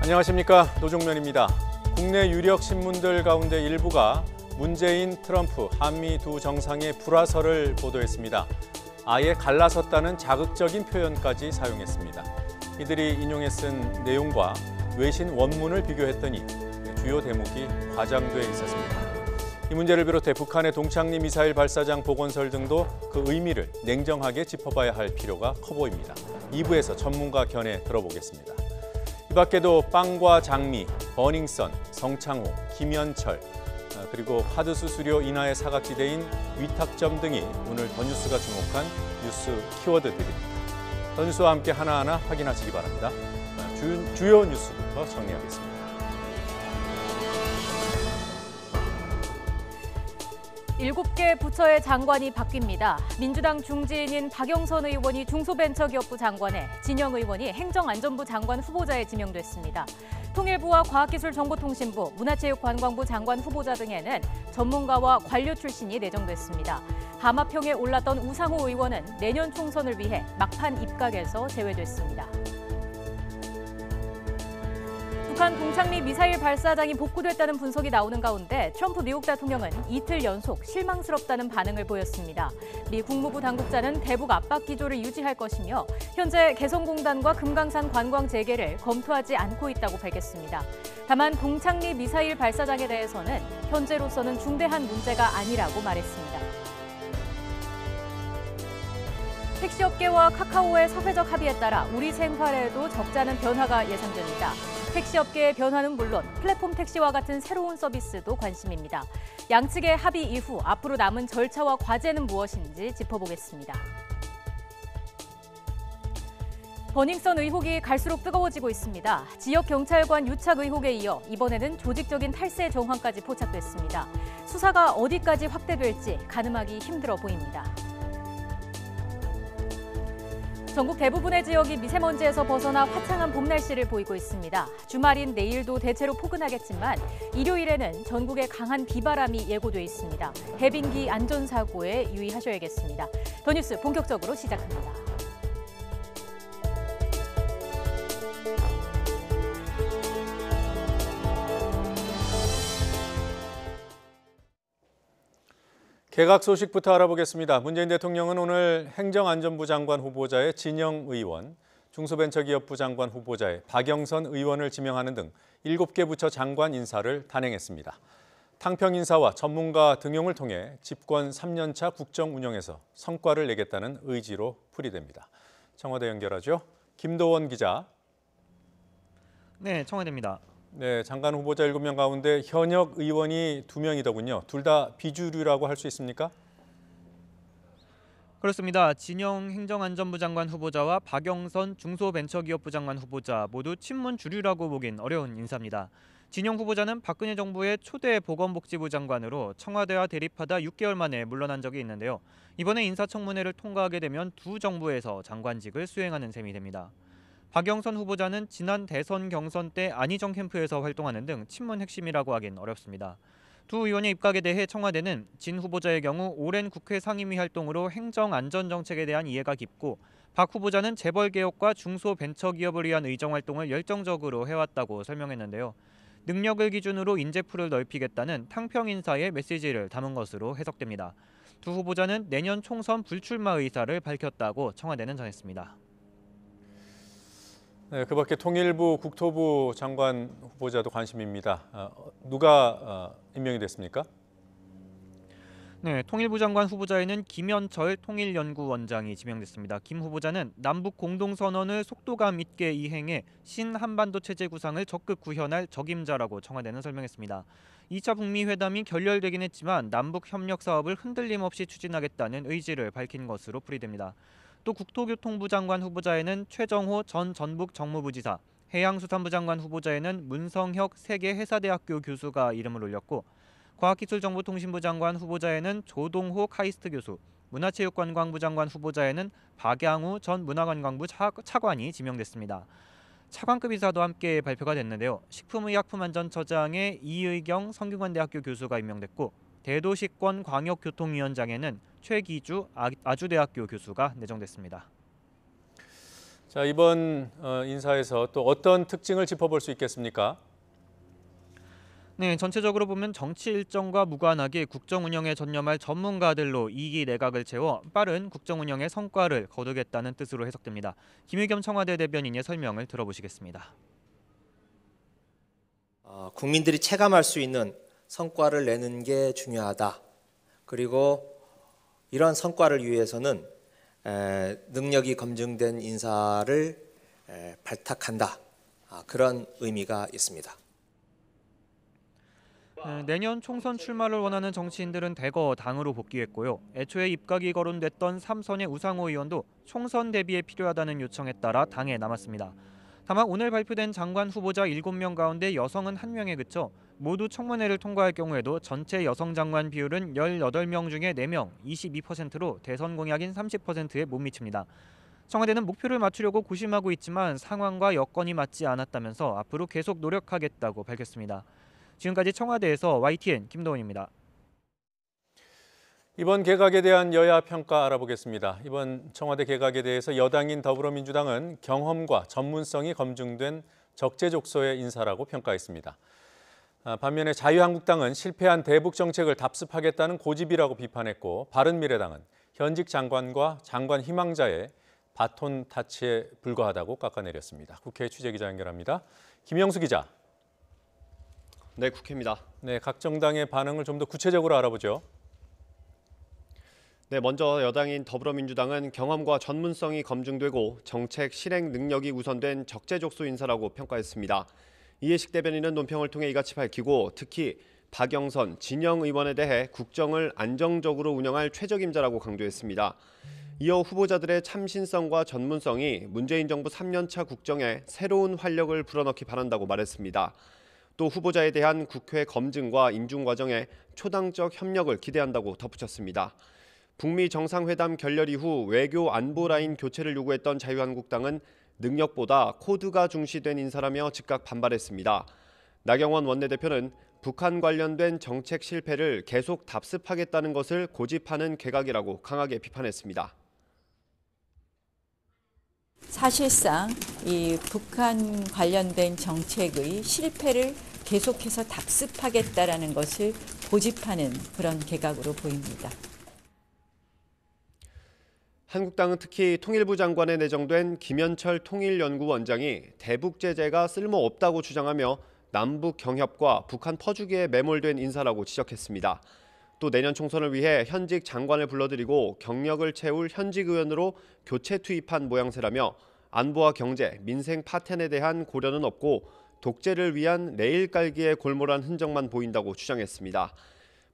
안녕하십니까, 노종면입니다. 국내 유력 신문들 가운데 일부가 문재인, 트럼프, 한미 두 정상의 불화설을 보도했습니다. 아예 갈라섰다는 자극적인 표현까지 사용했습니다. 이들이 인용해 쓴 내용과 외신 원문을 비교했더니 주요 대목이 과장돼 있었습니다. 이 문제를 비롯해 북한의 동창리 미사일 발사장 복원설 등도 그 의미를 냉정하게 짚어봐야 할 필요가 커 보입니다. 2부에서 전문가 견해 들어보겠습니다. 이 밖에도 빵과 장미, 버닝썬, 성창호, 김현철, 그리고 하드 수수료 인하의 사각지대인 위탁점 등이 오늘 더 뉴스가 주목한 뉴스 키워드들입니다. 더 뉴스와 함께 하나하나 확인하시기 바랍니다. 주요 뉴스부터 정리하겠습니다. 7개 부처의 장관이 바뀝니다. 민주당 중진인 박영선 의원이 중소벤처기업부 장관에, 진영 의원이 행정안전부 장관 후보자에 지명됐습니다. 통일부와 과학기술정보통신부, 문화체육관광부 장관 후보자 등에는 전문가와 관료 출신이 내정됐습니다. 하마평에 올랐던 우상호 의원은 내년 총선을 위해 막판 입각에서 제외됐습니다. 북한 동창리 미사일 발사장이 복구됐다는 분석이 나오는 가운데 트럼프 미국 대통령은 이틀 연속 실망스럽다는 반응을 보였습니다. 미 국무부 당국자는 대북 압박 기조를 유지할 것이며 현재 개성공단과 금강산 관광 재개를 검토하지 않고 있다고 밝혔습니다. 다만 동창리 미사일 발사장에 대해서는 현재로서는 중대한 문제가 아니라고 말했습니다. 택시업계와 카카오의 사회적 합의에 따라 우리 생활에도 적잖은 변화가 예상됩니다. 택시업계의 변화는 물론 플랫폼 택시와 같은 새로운 서비스도 관심입니다. 양측의 합의 이후 앞으로 남은 절차와 과제는 무엇인지 짚어보겠습니다. 버닝썬 의혹이 갈수록 뜨거워지고 있습니다. 지역 경찰관 유착 의혹에 이어 이번에는 조직적인 탈세 정황까지 포착됐습니다. 수사가 어디까지 확대될지 가늠하기 힘들어 보입니다. 전국 대부분의 지역이 미세먼지에서 벗어나 화창한 봄 날씨를 보이고 있습니다. 주말인 내일도 대체로 포근하겠지만 일요일에는 전국에 강한 비바람이 예고돼 있습니다. 해빙기 안전사고에 유의하셔야겠습니다. 더 뉴스 본격적으로 시작합니다. 개각 소식부터 알아보겠습니다. 문재인 대통령은 오늘 행정안전부 장관 후보자에 진영 의원, 중소벤처기업부 장관 후보자에 박영선 의원을 지명하는 등 7개 부처 장관 인사를 단행했습니다. 탕평 인사와 전문가 등용을 통해 집권 3년차 국정 운영에서 성과를 내겠다는 의지로 풀이됩니다. 청와대 연결하죠. 김도원 기자. 네, 청와대입니다. 네, 장관 후보자 7명 가운데 현역 의원이 2명이더군요. 둘 다 비주류라고 할 수 있습니까? 그렇습니다. 진영 행정안전부 장관 후보자와 박영선 중소벤처기업부 장관 후보자 모두 친문 주류라고 보긴 어려운 인사입니다. 진영 후보자는 박근혜 정부의 초대 보건복지부 장관으로 청와대와 대립하다 6개월 만에 물러난 적이 있는데요. 이번에 인사청문회를 통과하게 되면 두 정부에서 장관직을 수행하는 셈이 됩니다. 박영선 후보자는 지난 대선 경선 때 안희정 캠프에서 활동하는 등 친문 핵심이라고 하긴 어렵습니다. 두 의원의 입각에 대해 청와대는 진 후보자의 경우 오랜 국회 상임위 활동으로 행정안전정책에 대한 이해가 깊고 박 후보자는 재벌개혁과 중소벤처기업을 위한 의정활동을 열정적으로 해왔다고 설명했는데요. 능력을 기준으로 인재풀을 넓히겠다는 탕평 인사의 메시지를 담은 것으로 해석됩니다. 두 후보자는 내년 총선 불출마 의사를 밝혔다고 청와대는 전했습니다. 네, 그 밖에 통일부, 국토부 장관 후보자도 관심입니다. 누가 임명이 됐습니까? 네, 통일부 장관 후보자에는 김현철 통일연구원장이 지명됐습니다. 김 후보자는 남북 공동선언을 속도감 있게 이행해 신한반도 체제 구상을 적극 구현할 적임자라고 청와대는 설명했습니다. 2차 북미 회담이 결렬되긴 했지만 남북 협력 사업을 흔들림 없이 추진하겠다는 의지를 밝힌 것으로 풀이됩니다. 또 국토교통부 장관 후보자에는 최정호 전 전북 정무부지사, 해양수산부 장관 후보자에는 문성혁 세계해사대학교 교수가 이름을 올렸고 과학기술정보통신부 장관 후보자에는 조동호 카이스트 교수, 문화체육관광부 장관 후보자에는 박양우 전 문화관광부 차관이 지명됐습니다. 차관급 인사도 함께 발표가 됐는데요. 식품의약품안전처장에 이의경 성균관대학교 교수가 임명됐고 대도시권 광역교통위원장에는 최기주 아주대학교 교수가 내정됐습니다. 자, 이번 인사에서 또 어떤 특징을 짚어볼 수 있겠습니까? 네, 전체적으로 보면 정치 일정과 무관하게 국정 운영에 전념할 전문가들로 2기 내각을 채워 빠른 국정 운영의 성과를 거두겠다는 뜻으로 해석됩니다. 김의겸 청와대 대변인의 설명을 들어보시겠습니다. 국민들이 체감할 수 있는 성과를 내는 게 중요하다. 그리고 이런 성과를 위해서는 능력이 검증된 인사를 발탁한다. 그런 의미가 있습니다. 내년 총선 출마를 원하는 정치인들은 대거 당으로 복귀했고요. 애초에 입각이 거론됐던 삼선의 우상호 의원도 총선 대비에 필요하다는 요청에 따라 당에 남았습니다. 다만 오늘 발표된 장관 후보자 7명 가운데 여성은 1명에 그쳐 모두 청문회를 통과할 경우에도 전체 여성 장관 비율은 18명 중에 4명, 22%로 대선 공약인 30%에 못 미칩니다. 청와대는 목표를 맞추려고 고심하고 있지만 상황과 여건이 맞지 않았다면서 앞으로 계속 노력하겠다고 밝혔습니다. 지금까지 청와대에서 YTN 김도훈입니다. 이번 개각에 대한 여야 평가 알아보겠습니다. 이번 청와대 개각에 대해서 여당인 더불어민주당은 경험과 전문성이 검증된 적재적소의 인사라고 평가했습니다. 반면에 자유한국당은 실패한 대북 정책을 답습하겠다는 고집이라고 비판했고, 바른미래당은 현직 장관과 장관 희망자의 바톤 타치에 불과하다고 깎아내렸습니다. 국회 취재기자 연결합니다. 김영수 기자. 네, 국회입니다. 네, 각 정당의 반응을 좀 더 구체적으로 알아보죠. 네, 먼저 여당인 더불어민주당은 경험과 전문성이 검증되고 정책 실행 능력이 우선된 적재적소 인사라고 평가했습니다. 이해식 대변인은 논평을 통해 이같이 밝히고, 특히 박영선, 진영 의원에 대해 국정을 안정적으로 운영할 최적임자라고 강조했습니다. 이어 후보자들의 참신성과 전문성이 문재인 정부 3년차 국정에 새로운 활력을 불어넣기 바란다고 말했습니다. 또 후보자에 대한 국회 검증과 인준 과정에 초당적 협력을 기대한다고 덧붙였습니다. 북미 정상회담 결렬 이후 외교 안보 라인 교체를 요구했던 자유한국당은 능력보다 코드가 중시된 인사라며 즉각 반발했습니다. 나경원 원내대표는 북한 관련된 정책 실패를 계속 답습하겠다는 것을 고집하는 개각이라고 강하게 비판했습니다. 사실상 이 북한 관련된 정책의 실패를 계속해서 답습하겠다라는 것을 고집하는 그런 개각으로 보입니다. 한국당은 특히 통일부 장관에 내정된 김현철 통일연구원장이 대북 제재가 쓸모없다고 주장하며 남북 경협과 북한 퍼주기에 매몰된 인사라고 지적했습니다. 또 내년 총선을 위해 현직 장관을 불러들이고 경력을 채울 현직 의원으로 교체 투입한 모양새라며 안보와 경제, 민생 파텐에 대한 고려는 없고 독재를 위한 레일 깔기에 골몰한 흔적만 보인다고 주장했습니다.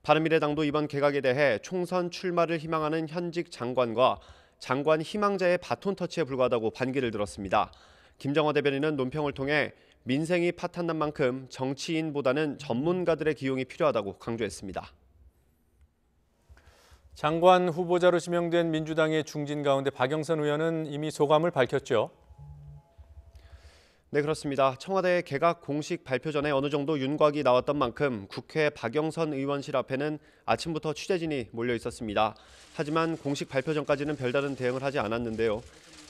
바른미래당도 이번 개각에 대해 총선 출마를 희망하는 현직 장관과 장관 희망자의 바톤 터치에 불과하다고 반기를 들었습니다. 김정화 대변인은 논평을 통해 민생이 파탄난 만큼 정치인보다는 전문가들의 기용이 필요하다고 강조했습니다. 장관 후보자로 지명된 민주당의 중진 가운데 박영선 의원은 이미 소감을 밝혔죠. 네, 그렇습니다. 청와대 개각 공식 발표 전에 어느 정도 윤곽이 나왔던 만큼 국회 박영선 의원실 앞에는 아침부터 취재진이 몰려 있었습니다. 하지만 공식 발표 전까지는 별다른 대응을 하지 않았는데요.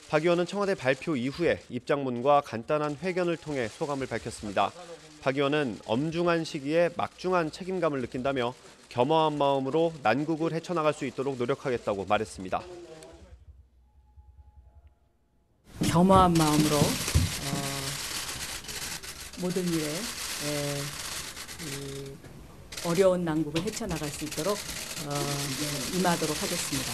박 의원은 청와대 발표 이후에 입장문과 간단한 회견을 통해 소감을 밝혔습니다. 박 의원은 엄중한 시기에 막중한 책임감을 느낀다며 겸허한 마음으로 난국을 헤쳐나갈 수 있도록 노력하겠다고 말했습니다. 겸허한 마음으로 모든 일에 어려운 난국을 헤쳐나갈 수 있도록 임하도록 하겠습니다.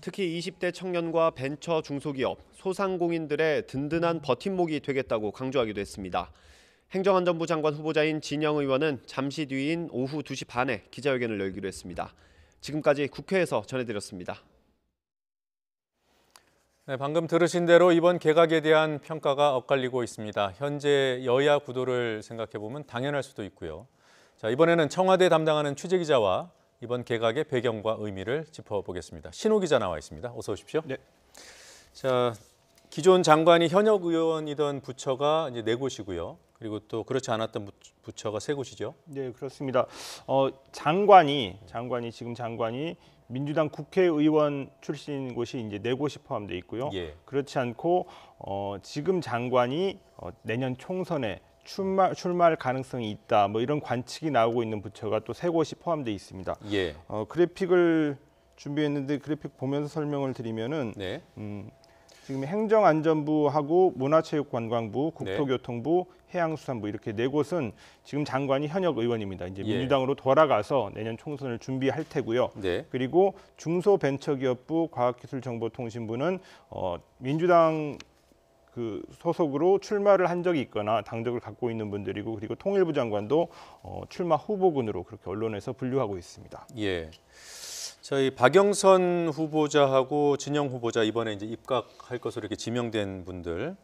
특히 20대 청년과 벤처 중소기업, 소상공인들의 든든한 버팀목이 되겠다고 강조하기도 했습니다. 행정안전부 장관 후보자인 진영 의원은 잠시 뒤인 오후 2시 반에 기자회견을 열기로 했습니다. 지금까지 국회에서 전해드렸습니다. 네, 방금 들으신 대로 이번 개각에 대한 평가가 엇갈리고 있습니다. 현재 여야 구도를 생각해보면 당연할 수도 있고요. 자, 이번에는 청와대 담당하는 취재기자와 이번 개각의 배경과 의미를 짚어보겠습니다. 신호 기자 나와 있습니다. 어서 오십시오. 네. 자, 기존 장관이 현역 의원이던 부처가 이제 4곳이고요. 그리고 또 그렇지 않았던 부처가 세 곳이죠. 네, 그렇습니다. 장관이 지금 장관이 민주당 국회의원 출신 곳이 이제 네 곳이 포함되어 있고요. 예. 그렇지 않고 지금 장관이 내년 총선에 출마할 가능성이 있다. 뭐 이런 관측이 나오고 있는 부처가 또 세 곳이 포함되어 있습니다. 예. 그래픽을 준비했는데 그래픽 보면서 설명을 드리면은 네. 지금 행정안전부하고 문화체육관광부, 국토교통부, 해양수산부 이렇게 네 곳은 지금 장관이 현역 의원입니다. 이제 예. 민주당으로 돌아가서 내년 총선을 준비할 테고요. 네. 그리고 중소벤처기업부, 과학기술정보통신부는 민주당 그 소속으로 출마를 한 적이 있거나 당적을 갖고 있는 분들이고, 그리고 통일부 장관도 출마 후보군으로 그렇게 언론에서 분류하고 있습니다. 예. 저희 박영선 후보자하고 진영 후보자 이번에 이제 입각할 것으로 이렇게 지명된 분들,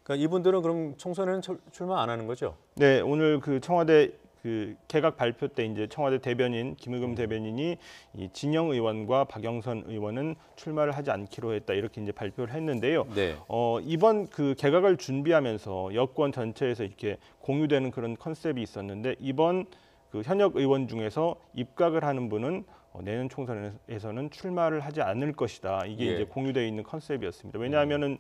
그러니까 이분들은 그럼 총선에는 출마 안 하는 거죠? 네, 오늘 그 청와대 그 개각 발표 때 이제 청와대 대변인 김의겸 대변인이 이 진영 의원과 박영선 의원은 출마를 하지 않기로 했다 이렇게 이제 발표를 했는데요. 네. 이번 그 개각을 준비하면서 여권 전체에서 이렇게 공유되는 그런 컨셉이 있었는데, 이번 그 현역 의원 중에서 입각을 하는 분은 내년 총선에서는 출마를 하지 않을 것이다. 이게 예. 이제 공유되어 있는 컨셉이었습니다. 왜냐하면은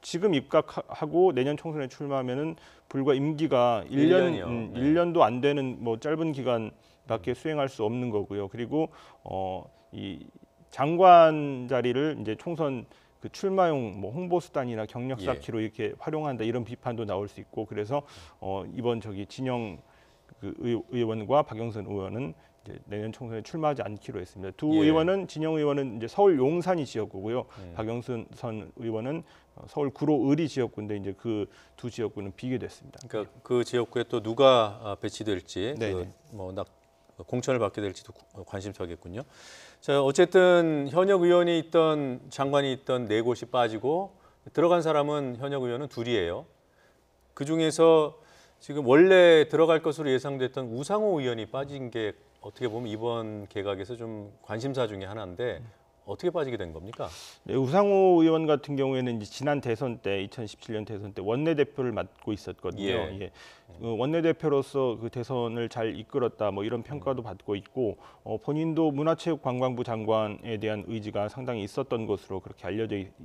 지금 입각하고 내년 총선에 출마하면은 불과 임기가 1년이요. 1년도 안 되는 뭐 짧은 기간밖에 수행할 수 없는 거고요. 그리고 이 장관 자리를 이제 총선 그 출마용 뭐 홍보 수단이나 경력 쌓기로 이렇게 활용한다 이런 비판도 나올 수 있고, 그래서 이번 진영 그 의원과 박영선 의원은 이제 내년 총선에 출마하지 않기로 했습니다. 두 예. 의원은 진영 의원은 이제 서울 용산이 지역구고요. 박영선 의원은 서울 구로 을이 지역구인데 이제 그 두 지역구는 비게 됐습니다. 그러니까 그 지역구에 또 누가 배치될지, 네네. 공천을 받게 될지도 관심사겠군요. 자, 어쨌든 현역 의원이 있던 장관이 있던 네 곳이 빠지고 들어간 사람은 현역 의원은 둘이에요. 그 중에서 지금 원래 들어갈 것으로 예상됐던 우상호 의원이 빠진 게 어떻게 보면 이번 개각에서 좀 관심사 중에 하나인데 어떻게 빠지게 된 겁니까? 네, 우상호 의원 같은 경우에는 이제 지난 대선 때 2017년 대선 때 원내대표를 맡고 있었거든요. 예. 예. 원내대표로서 그 대선을 잘 이끌었다 뭐 이런 평가도 받고 있고, 본인도 문화체육관광부 장관에 대한 의지가 상당히 있었던 것으로 그렇게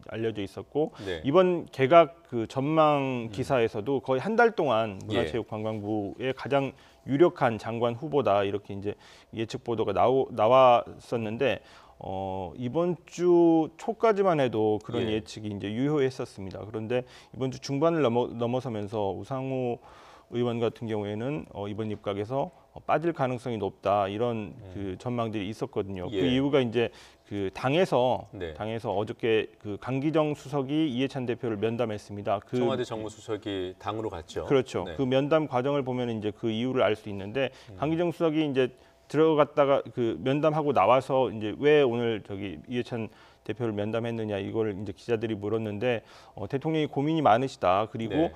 알려져 있었고, 네. 이번 개각 그 전망 기사에서도 거의 한 달 동안 문화체육관광부의 가장 유력한 장관 후보다 이렇게 이제 예측 보도가 나왔었는데, 이번 주 초까지만 해도 그런 예. 예측이 이제 유효했었습니다. 그런데 이번 주 중반을 넘어서면서 우상호 의원 같은 경우에는 이번 입각에서 빠질 가능성이 높다 이런 그 전망들이 있었거든요. 예. 그 이유가 이제 그 당에서 네. 어저께 그 강기정 수석이 이해찬 대표를 면담했습니다. 그 청와대 정무수석이 당으로 갔죠. 그렇죠. 네. 그 면담 과정을 보면 이제 그 이유를 알 수 있는데, 강기정 수석이 이제 들어갔다가 그 면담하고 나와서 이제 왜 오늘 이해찬 대표를 면담했느냐 이걸 이제 기자들이 물었는데, 대통령이 고민이 많으시다. 그리고 네.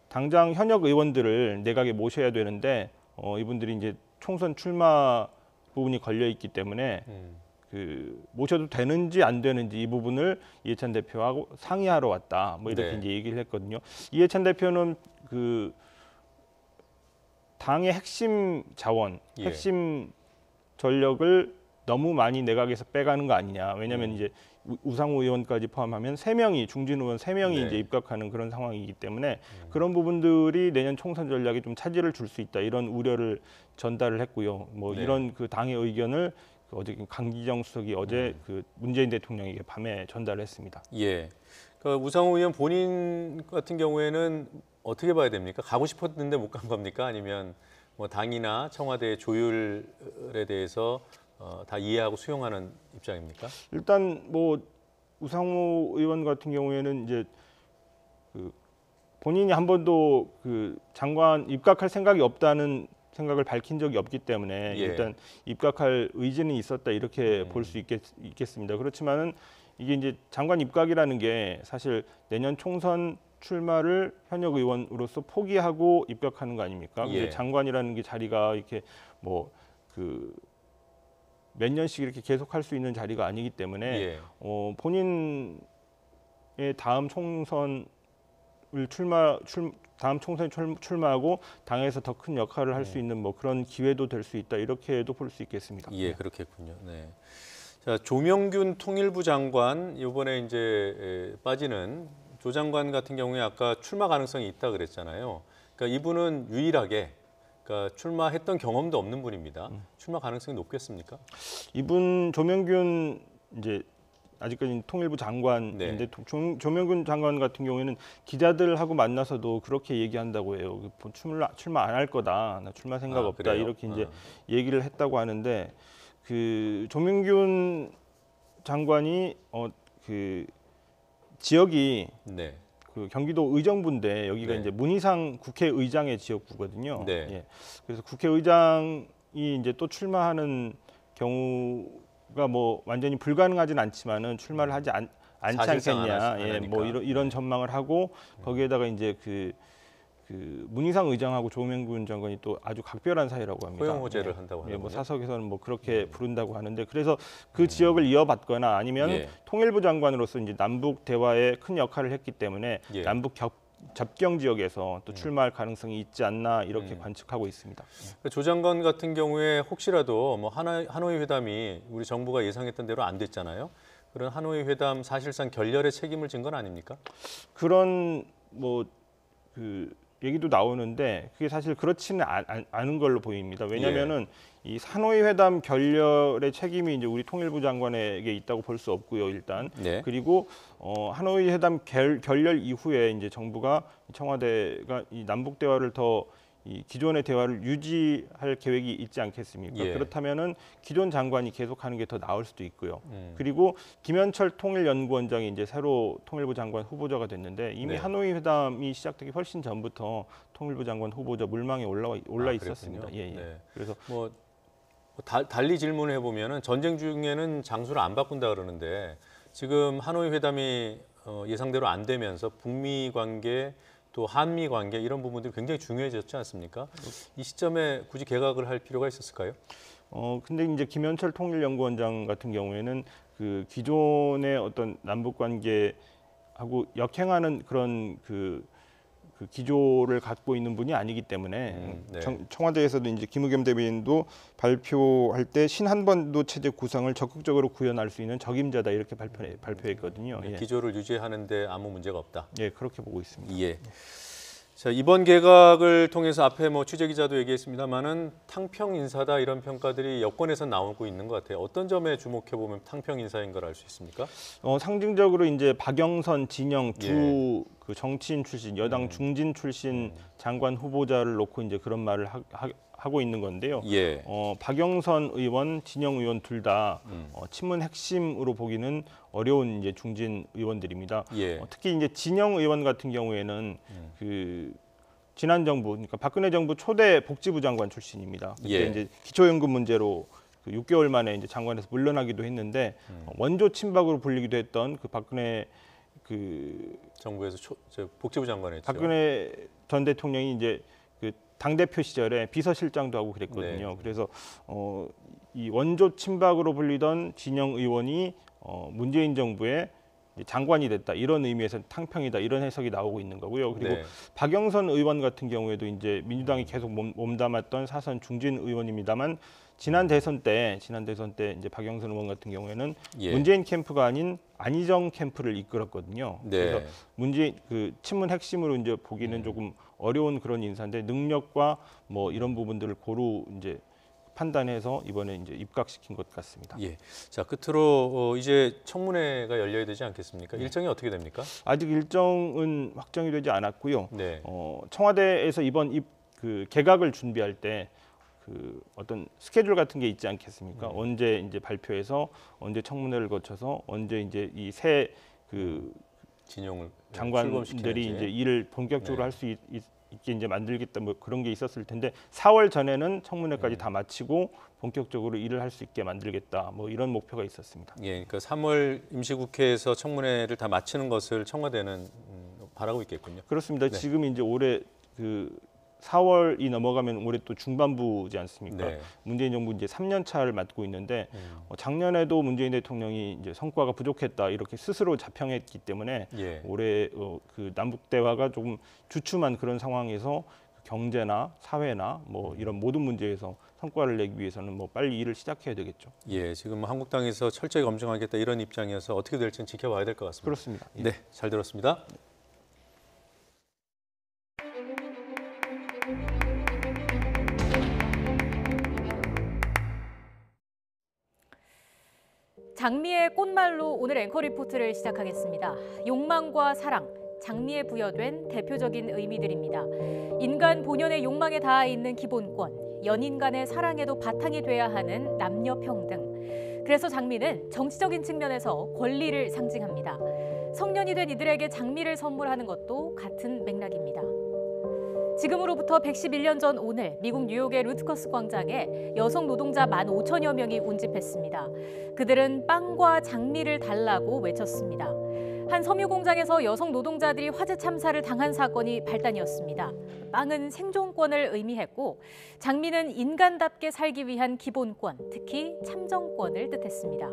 당장 현역 의원들을 내각에 모셔야 되는데 이분들이 이제 총선 출마 부분이 걸려 있기 때문에 그 모셔도 되는지 안 되는지 이 부분을 이해찬 대표하고 상의하러 왔다. 뭐 이렇게 네. 이제 얘기를 했거든요. 이해찬 대표는 그 당의 핵심 자원, 예. 핵심 전력을 너무 많이 내각에서 빼가는 거 아니냐. 왜냐하면 이제 우상호 의원까지 포함하면 3명이 중진 의원 3명이 네. 이제 입각하는 그런 상황이기 때문에 그런 부분들이 내년 총선 전략에 좀 차질을 줄 수 있다. 이런 우려를 전달을 했고요. 뭐 네. 이런 그 당의 의견을 어제 강기정 수석이 어제 그 문재인 대통령에게 밤에 전달했습니다. 예. 그 우상호 의원 본인 같은 경우에는 어떻게 봐야 됩니까? 가고 싶었는데 못 간 겁니까? 아니면 뭐 당이나 청와대의 조율에 대해서 다 이해하고 수용하는 입장입니까? 일단 뭐 우상호 의원 같은 경우에는 이제 그 본인이 한 번도 그 장관 입각할 생각이 없다는 생각을 밝힌 적이 없기 때문에 예. 일단 입각할 의지는 있었다 이렇게 볼 수 있겠습니다. 그렇지만은 이게 이제 장관 입각이라는 게 사실 내년 총선 출마를 현역 의원으로서 포기하고 입각하는 거 아닙니까? 예. 근데 장관이라는 게 자리가 이렇게 뭐 그 몇 년씩 이렇게 계속 할 수 있는 자리가 아니기 때문에 예. 본인의 다음 총선 다음 총선에 출마하고 당에서 더 큰 역할을 할 수 있는 뭐 그런 기회도 될 수 있다 이렇게도 볼 수 있겠습니다. 예, 그렇겠군요. 네. 자, 조명균 통일부 장관 이번에 이제 빠지는 조 장관 같은 경우에 아까 출마 가능성이 있다 그랬잖아요. 그러니까 이분은 유일하게 그러니까 출마했던 경험도 없는 분입니다. 출마 가능성이 높겠습니까? 이분 조명균 이제 아직까지 통일부 장관인데 네. 조명균 장관 같은 경우에는 기자들하고 만나서도 그렇게 얘기한다고 해요. 출마 안 할 거다, 나 출마 생각 없다 그래요? 이렇게 이제 얘기를 했다고 하는데 그 조명균 장관이 그 지역이 네. 그 경기도 의정부인데 여기가 네. 이제 문희상 국회의장의 지역구거든요. 네. 예. 그래서 국회의장이 이제 또 출마하는 경우가 뭐 완전히 불가능하진 않지만은 출마를 하지 않지 사실상 않겠냐. 안 예. 하니까. 뭐 이런 전망을 하고 거기에다가 이제 그 문희상 의장하고 조명균 장관이 또 아주 각별한 사이라고 합니다. 호영 호재를 예. 한다고 예, 하는군요. 뭐 사석에서는 뭐 그렇게 부른다고 하는데 그래서 그 지역을 이어받거나 아니면 예. 통일부 장관으로서 이제 남북 대화에 큰 역할을 했기 때문에 예. 남북 접경 지역에서 또 출마할 가능성이 있지 않나 이렇게 관측하고 있습니다. 조 장관 같은 경우에 혹시라도 뭐 하노이 회담이 우리 정부가 예상했던 대로 안 됐잖아요. 그런 하노이 회담 사실상 결렬의 책임을 진 건 아닙니까? 그런 뭐 그 얘기도 나오는데 그게 사실 그렇지는 않은 걸로 보입니다. 왜냐하면은 이 하노이 회담 결렬의 책임이 이제 우리 통일부 장관에게 있다고 볼 수 없고요. 일단 네. 그리고 하노이 회담 결렬 이후에 이제 정부가 청와대가 이 남북 대화를 더 이 기존의 대화를 유지할 계획이 있지 않겠습니까? 예. 그렇다면은 기존 장관이 계속하는 게 더 나을 수도 있고요. 그리고 김현철 통일연구원장이 이제 새로 통일부 장관 후보자가 됐는데 이미 네. 하노이 회담이 시작되기 훨씬 전부터 통일부 장관 후보자 물망에 올라 그랬군요. 있었습니다. 예, 예. 네. 그래서 뭐 달리 질문을 해보면은 전쟁 중에는 장소를 안 바꾼다 그러는데 지금 하노이 회담이 예상대로 안 되면서 북미 관계 또 한미 관계 이런 부분들이 굉장히 중요해졌지 않습니까? 이 시점에 굳이 개각을 할 필요가 있었을까요? 근데 이제 김현철 통일연구원장 같은 경우에는 그 기존의 어떤 남북 관계하고 역행하는 그런 그 기조를 갖고 있는 분이 아니기 때문에 네. 청와대에서도 이제 김의겸 대변인도 발표할 때 신한반도 체제 구상을 적극적으로 구현할 수 있는 적임자다 이렇게 발표했거든요. 예. 기조를 유지하는데 아무 문제가 없다. 예, 그렇게 보고 있습니다. 예. 자, 이번 개각을 통해서 앞에 뭐 취재 기자도 얘기했습니다만은 탕평 인사다 이런 평가들이 여권에서 나오고 있는 것 같아요. 어떤 점에 주목해 보면 탕평 인사인 걸 알 수 있습니까? 상징적으로 이제 박영선, 진영 두 예. 그 정치인 출신, 여당 중진 출신 장관 후보자를 놓고 이제 그런 말을 하고 있는 건데요. 예. 박영선 의원, 진영 의원 둘 다 친문 핵심으로 보기는 어려운 이제 중진 의원들입니다. 예. 특히 이제 진영 의원 같은 경우에는 그 지난 정부, 그러니까 박근혜 정부 초대 복지부 장관 출신입니다. 그때 예. 이제 기초연금 문제로 그 6개월 만에 이제 장관에서 물러나기도 했는데 원조 친박으로 불리기도 했던 그 박근혜 그 정부에서 복지부 장관이었죠. 박근혜 전 대통령이 이제 그 당대표 시절에 비서실장도 하고 그랬거든요. 네. 그래서 이 원조 친박으로 불리던 진영 의원이 문재인 정부의 장관이 됐다 이런 의미에서 탕평이다 이런 해석이 나오고 있는 거고요. 그리고 네. 박영선 의원 같은 경우에도 이제 민주당이 계속 몸담았던 사선 중진 의원입니다만 지난 대선 때 이제 박영선 의원 같은 경우에는 예. 문재인 캠프가 아닌 안희정 캠프를 이끌었거든요. 네. 그래서 문재인 그 친문 핵심으로 이제 보기는 조금 어려운 그런 인사인데 능력과 뭐 이런 부분들을 고루 이제 판단해서 이번에 이제 입각시킨 것 같습니다. 예. 자, 끝으로 이제 청문회가 열려야 되지 않겠습니까? 일정이 어떻게 됩니까? 아직 일정은 확정이 되지 않았고요. 네. 청와대에서 이번 그 개각을 준비할 때 그 어떤 스케줄 같은 게 있지 않겠습니까? 언제 이제 발표해서 언제 청문회를 거쳐서 언제 이제 이 새 그 진용을 장관들이 출범시키는지. 이제 일을 본격적으로 네. 할 수 있게 이제 만들겠다 뭐 그런 게 있었을 텐데 4월 전에는 청문회까지 다 마치고 본격적으로 일을 할 수 있게 만들겠다 뭐 이런 목표가 있었습니다. 예, 그러니까 3월 임시국회에서 청문회를 다 마치는 것을 청와대는 바라고 있겠군요. 그렇습니다. 네. 지금 이제 올해 그 4월이 넘어가면 올해 또 중반부지 않습니까? 네. 문재인 정부 이제 3년 차를 맡고 있는데 작년에도 문재인 대통령이 이제 성과가 부족했다 이렇게 스스로 자평했기 때문에 예. 올해 그 남북 대화가 조금 주춤한 그런 상황에서 경제나 사회나 뭐 이런 모든 문제에서 성과를 내기 위해서는 뭐 빨리 일을 시작해야 되겠죠. 예, 지금 한국당에서 철저히 검증하겠다 이런 입장이어서 어떻게 될지는 지켜봐야 될 것 같습니다. 그렇습니다. 예. 네, 잘 들었습니다. 장미의 꽃말로 오늘 앵커 리포트를 시작하겠습니다. 욕망과 사랑, 장미에 부여된 대표적인 의미들입니다. 인간 본연의 욕망에 닿아 있는 기본권, 연인 간의 사랑에도 바탕이 돼야 하는 남녀 평등. 그래서 장미는 정치적인 측면에서 권리를 상징합니다. 성년이 된 이들에게 장미를 선물하는 것도 같은 맥락입니다. 지금으로부터 111년 전 오늘 미국 뉴욕의 루트커스 광장에 여성 노동자 15,000여 명이 운집했습니다. 그들은 빵과 장미를 달라고 외쳤습니다. 한 섬유 공장에서 여성 노동자들이 화재 참사를 당한 사건이 발단이었습니다. 빵은 생존권을 의미했고 장미는 인간답게 살기 위한 기본권, 특히 참정권을 뜻했습니다.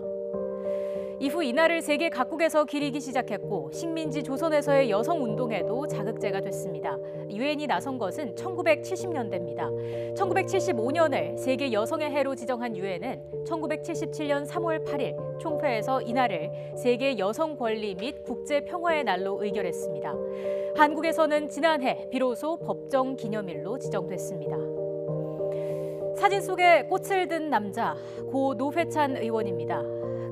이후 이날을 세계 각국에서 기리기 시작했고 식민지 조선에서의 여성 운동에도 자극제가 됐습니다. 유엔이 나선 것은 1970년대입니다. 1975년을 세계 여성의 해로 지정한 유엔은 1977년 3월 8일 총회에서 이날을 세계 여성 권리 및 국제 평화의 날로 의결했습니다. 한국에서는 지난해 비로소 법정 기념일로 지정됐습니다. 사진 속에 꽃을 든 남자, 고 노회찬 의원입니다.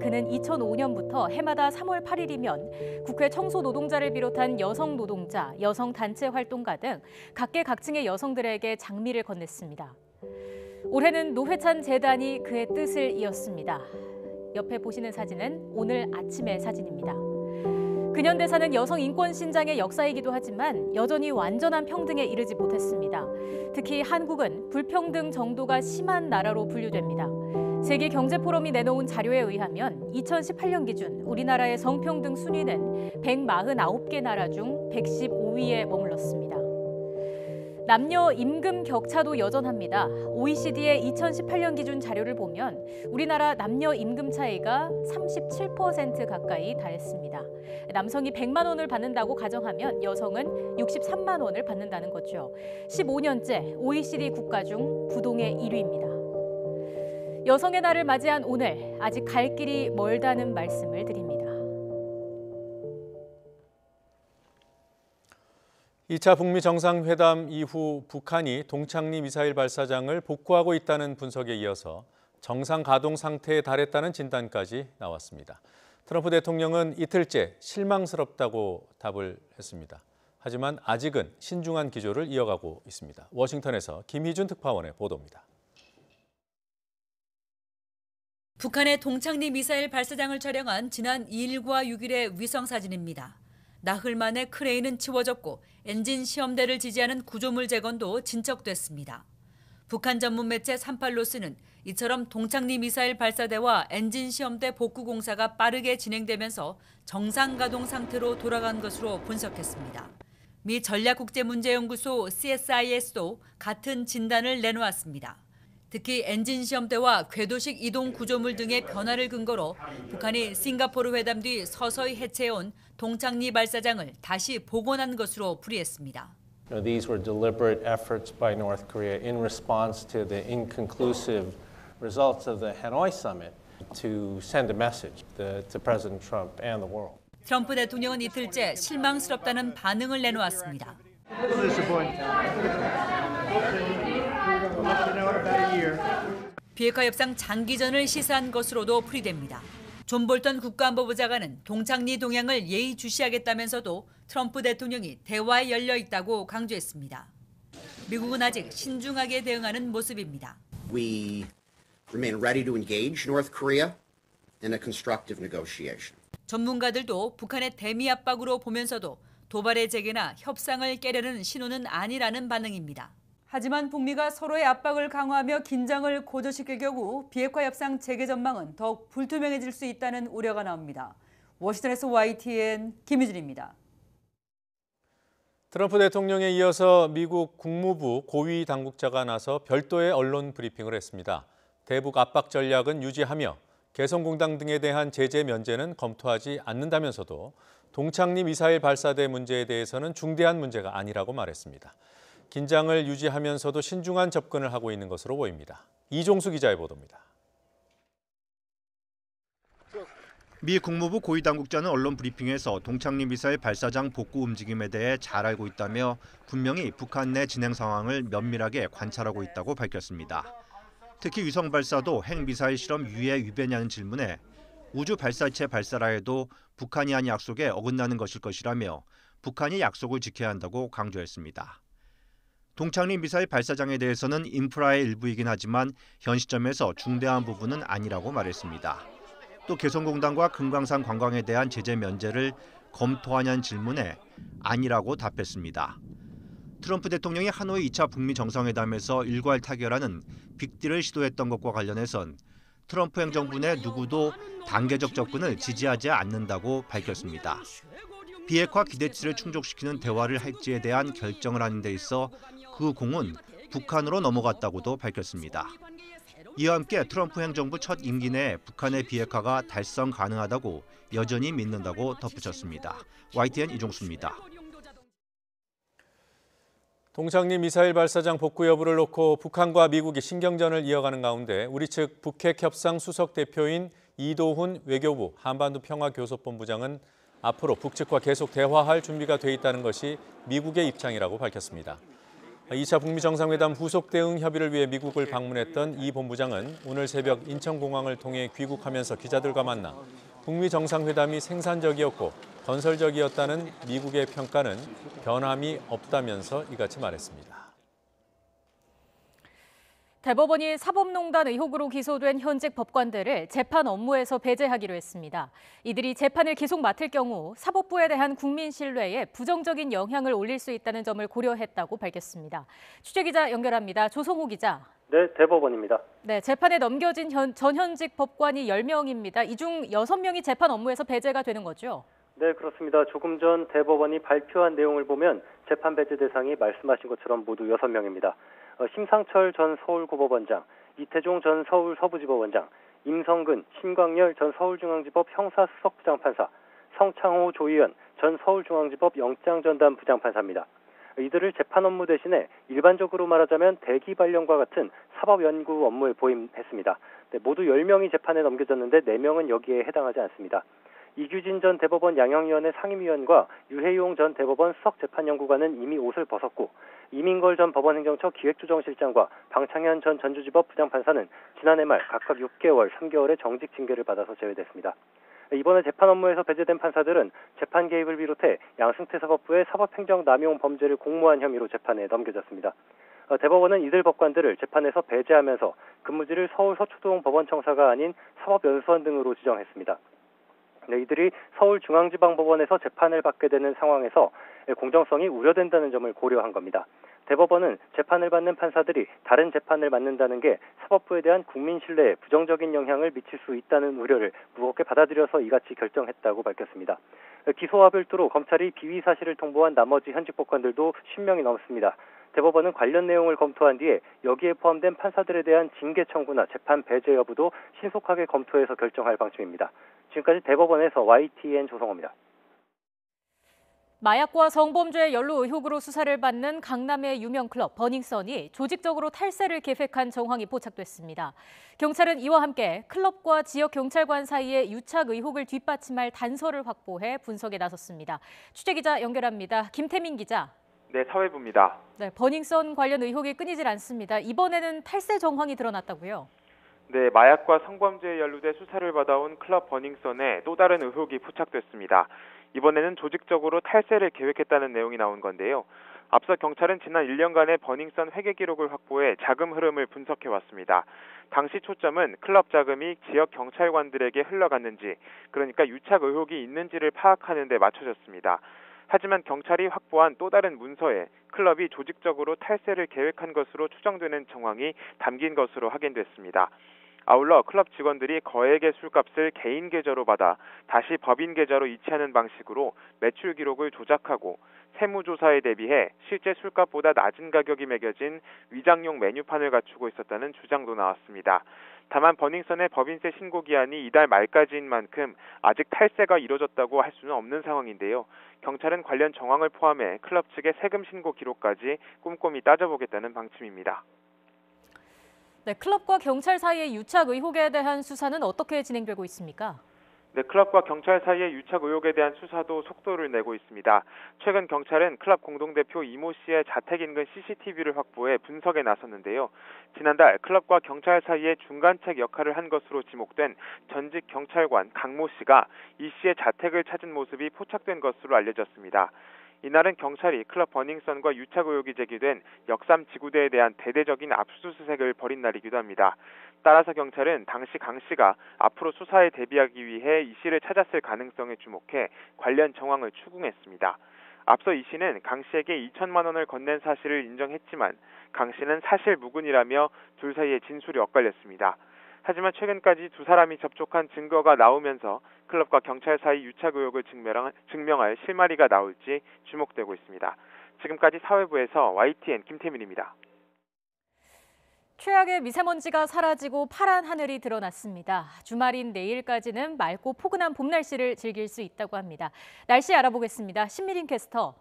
그는 2005년부터 해마다 3월 8일이면 국회 청소 노동자를 비롯한 여성 노동자, 여성 단체 활동가 등 각계각층의 여성들에게 장미를 건넸습니다. 올해는 노회찬 재단이 그의 뜻을 이었습니다. 옆에 보시는 사진은 오늘 아침의 사진입니다. 근현대사는 여성 인권 신장의 역사이기도 하지만 여전히 완전한 평등에 이르지 못했습니다. 특히 한국은 불평등 정도가 심한 나라로 분류됩니다. 세계경제포럼이 내놓은 자료에 의하면 2018년 기준 우리나라의 성평등 순위는 149개 나라 중 115위에 머물렀습니다. 남녀 임금 격차도 여전합니다. OECD의 2018년 기준 자료를 보면 우리나라 남녀 임금 차이가 37% 가까이 달했습니다. 남성이 100만 원을 받는다고 가정하면 여성은 63만 원을 받는다는 거죠. 15년째 OECD 국가 중 부동의 1위입니다. 여성의 날을 맞이한 오늘 아직 갈 길이 멀다는 말씀을 드립니다. 2차 북미 정상회담 이후 북한이 동창리 미사일 발사장을 복구하고 있다는 분석에 이어서 정상 가동 상태에 달했다는 진단까지 나왔습니다. 트럼프 대통령은 이틀째 실망스럽다고 답을 했습니다. 하지만 아직은 신중한 기조를 이어가고 있습니다. 워싱턴에서 김희준 특파원의 보도입니다. 북한의 동창리 미사일 발사장을 촬영한 지난 2일과 6일의 위성사진입니다. 나흘 만에 크레인은 치워졌고 엔진 시험대를 지지하는 구조물 재건도 진척됐습니다. 북한 전문 매체 38로스는 이처럼 동창리 미사일 발사대와 엔진 시험대 복구 공사가 빠르게 진행되면서 정상 가동 상태로 돌아간 것으로 분석했습니다. 미 전략국제문제연구소 CSIS도 같은 진단을 내놓았습니다. 특히 엔진 시험대와 궤도식 이동 구조물 등의 변화를 근거로 북한이 싱가포르 회담 뒤 서서히 해체해온 동창리 발사장을 다시 복원한 것으로 풀이했습니다. These were deliberate efforts by North Korea in response to the inconclusive results of the Hanoi summit to send a message to President Trump and the world. 트럼프 대통령은 이틀째 실망스럽다는 반응을 내놓았습니다. 비핵화 협상 장기전을 시사한 것으로도 풀이됩니다. 존 볼턴 국가안보보좌관은 동창리 동향을 예의주시하겠다면서도 트럼프 대통령이 대화에 열려 있다고 강조했습니다. 미국은 아직 신중하게 대응하는 모습입니다. We remain ready to engage North Korea in a constructive negotiation. 전문가들도 북한의 대미 압박으로 보면서도 도발의 재개나 협상을 깨려는 신호는 아니라는 반응입니다. 하지만 북미가 서로의 압박을 강화하며 긴장을 고조시킬 경우 비핵화 협상 재개 전망은 더욱 불투명해질 수 있다는 우려가 나옵니다. 워싱턴에서 YTN 김유진입니다. 트럼프 대통령에 이어서 미국 국무부 고위 당국자가 나서 별도의 언론 브리핑을 했습니다. 대북 압박 전략은 유지하며 개성공단 등에 대한 제재 면제는 검토하지 않는다면서도 동창리 미사일 발사대 문제에 대해서는 중대한 문제가 아니라고 말했습니다. 긴장을 유지하면서도 신중한 접근을 하고 있는 것으로 보입니다. 이종수 기자의 보도입니다. 미 국무부 고위 당국자는 언론 브리핑에서 동창리 미사일 발사장 복구 움직임에 대해 잘 알고 있다며 분명히 북한 내 진행 상황을 면밀하게 관찰하고 있다고 밝혔습니다. 특히 위성 발사도 핵미사일 실험 유예 위배냐는 질문에 우주 발사체 발사라 해도 북한이 한 약속에 어긋나는 것일 것이라며 북한이 약속을 지켜야 한다고 강조했습니다. 동창리 미사일 발사장에 대해서는 인프라의 일부이긴 하지만 현 시점에서 중대한 부분은 아니라고 말했습니다. 또 개성공단과 금강산 관광에 대한 제재 면제를 검토하냐는 질문에 아니라고 답했습니다. 트럼프 대통령이 하노이 2차 북미 정상회담에서 일괄 타결하는 빅딜을 시도했던 것과 관련해선 트럼프 행정부 내 누구도 단계적 접근을 지지하지 않는다고 밝혔습니다. 비핵화 기대치를 충족시키는 대화를 할지에 대한 결정을 하는 데 있어 그 공은 북한으로 넘어갔다고도 밝혔습니다. 이와 함께 트럼프 행정부 첫 임기 내에 북한의 비핵화가 달성 가능하다고 여전히 믿는다고 덧붙였습니다. YTN 이종수입니다. 동창리 미사일 발사장 복구 여부를 놓고 북한과 미국이 신경전을 이어가는 가운데 우리 측 북핵협상 수석 대표인 이도훈 외교부 한반도 평화교섭본부장은 앞으로 북측과 계속 대화할 준비가 돼 있다는 것이 미국의 입장이라고 밝혔습니다. 2차 북미 정상회담 후속 대응 협의를 위해 미국을 방문했던 이 본부장은 오늘 새벽 인천공항을 통해 귀국하면서 기자들과 만나 북미 정상회담이 생산적이었고 건설적이었다는 미국의 평가는 변함이 없다면서 이같이 말했습니다. 대법원이 사법농단 의혹으로 기소된 현직 법관들을 재판 업무에서 배제하기로 했습니다. 이들이 재판을 계속 맡을 경우 사법부에 대한 국민 신뢰에 부정적인 영향을 올릴 수 있다는 점을 고려했다고 밝혔습니다. 취재기자 연결합니다. 조성호 기자. 네, 대법원입니다. 네, 재판에 넘겨진 전현직 법관이 10명입니다. 이 중 6명이 재판 업무에서 배제가 되는 거죠? 네, 그렇습니다. 조금 전 대법원이 발표한 내용을 보면 재판 배제 대상이 말씀하신 것처럼 모두 6명입니다. 심상철 전 서울고법원장, 이태종 전 서울 서부지법원장, 임성근, 신광열 전 서울중앙지법 형사수석부장판사, 성창호 조의연 전 서울중앙지법 영장전담 부장판사입니다. 이들을 재판 업무 대신에 일반적으로 말하자면 대기 발령과 같은 사법연구 업무에 보임했습니다. 네, 모두 10명이 재판에 넘겨졌는데 4명은 여기에 해당하지 않습니다. 이규진 전 대법원 양형위원회 상임위원과 유해용 전 대법원 수석재판연구관은 이미 옷을 벗었고 이민걸 전 법원행정처 기획조정실장과 방창현 전 전주지법 부장판사는 지난해 말 각각 6개월, 3개월의 정직 징계를 받아서 제외됐습니다. 이번에 재판 업무에서 배제된 판사들은 재판 개입을 비롯해 양승태 사법부의 사법행정남용 범죄를 공모한 혐의로 재판에 넘겨졌습니다. 대법원은 이들 법관들을 재판에서 배제하면서 근무지를 서울 서초동 법원청사가 아닌 사법연수원 등으로 지정했습니다. 네, 이들이 서울중앙지방법원에서 재판을 받게 되는 상황에서 공정성이 우려된다는 점을 고려한 겁니다. 대법원은 재판을 받는 판사들이 다른 재판을 맡는다는 게 사법부에 대한 국민 신뢰에 부정적인 영향을 미칠 수 있다는 우려를 무겁게 받아들여서 이같이 결정했다고 밝혔습니다. 기소와 별도로 검찰이 비위 사실을 통보한 나머지 현직 법관들도 10명이 넘습니다. 대법원은 관련 내용을 검토한 뒤에 여기에 포함된 판사들에 대한 징계 청구나 재판 배제 여부도 신속하게 검토해서 결정할 방침입니다. 지금까지 대법원에서 YTN 조성호입니다. 마약과 성범죄 연루 의혹으로 수사를 받는 강남의 유명 클럽 버닝썬이 조직적으로 탈세를 계획한 정황이 포착됐습니다. 경찰은 이와 함께 클럽과 지역 경찰관 사이의 유착 의혹을 뒷받침할 단서를 확보해 분석에 나섰습니다. 취재기자 연결합니다. 김태민 기자. 네, 사회부입니다. 네, 버닝썬 관련 의혹이 끊이질 않습니다. 이번에는 탈세 정황이 드러났다고요? 네, 마약과 성범죄에 연루돼 수사를 받아온 클럽 버닝썬에 또 다른 의혹이 포착됐습니다. 이번에는 조직적으로 탈세를 계획했다는 내용이 나온 건데요. 앞서 경찰은 지난 1년간의 버닝썬 회계 기록을 확보해 자금 흐름을 분석해왔습니다. 당시 초점은 클럽 자금이 지역 경찰관들에게 흘러갔는지, 그러니까 유착 의혹이 있는지를 파악하는 데 맞춰졌습니다. 하지만 경찰이 확보한 또 다른 문서에 클럽이 조직적으로 탈세를 계획한 것으로 추정되는 정황이 담긴 것으로 확인됐습니다. 아울러 클럽 직원들이 거액의 술값을 개인 계좌로 받아 다시 법인 계좌로 이체하는 방식으로 매출 기록을 조작하고 세무조사에 대비해 실제 술값보다 낮은 가격이 매겨진 위장용 메뉴판을 갖추고 있었다는 주장도 나왔습니다. 다만 버닝썬의 법인세 신고 기한이 이달 말까지인 만큼 아직 탈세가 이뤄졌다고 할 수는 없는 상황인데요. 경찰은 관련 정황을 포함해 클럽 측의 세금 신고 기록까지 꼼꼼히 따져보겠다는 방침입니다. 네, 클럽과 경찰 사이의 유착 의혹에 대한 수사는 어떻게 진행되고 있습니까? 네, 클럽과 경찰 사이의 유착 의혹에 대한 수사도 속도를 내고 있습니다. 최근 경찰은 클럽 공동대표 이모 씨의 자택 인근 CCTV를 확보해 분석에 나섰는데요. 지난달 클럽과 경찰 사이의 중간책 역할을 한 것으로 지목된 전직 경찰관 강모 씨가 이 씨의 자택을 찾은 모습이 포착된 것으로 알려졌습니다. 이날은 경찰이 클럽 버닝썬과 유착 의혹이 제기된 역삼 지구대에 대한 대대적인 압수수색을 벌인 날이기도 합니다. 따라서 경찰은 당시 강 씨가 앞으로 수사에 대비하기 위해 이 씨를 찾았을 가능성에 주목해 관련 정황을 추궁했습니다. 앞서 이 씨는 강 씨에게 2천만 원을 건넨 사실을 인정했지만 강 씨는 사실 무근이라며 둘 사이의 진술이 엇갈렸습니다. 하지만 최근까지 두 사람이 접촉한 증거가 나오면서 클럽과 경찰 사이 유착 의혹을 증명할 실마리가 나올지 주목되고 있습니다. 지금까지 사회부에서 YTN 김태민입니다. 최악의 미세먼지가 사라지고 파란 하늘이 드러났습니다. 주말인 내일까지는 맑고 포근한 봄 날씨를 즐길 수 있다고 합니다. 날씨 알아보겠습니다. 신미린 캐스터.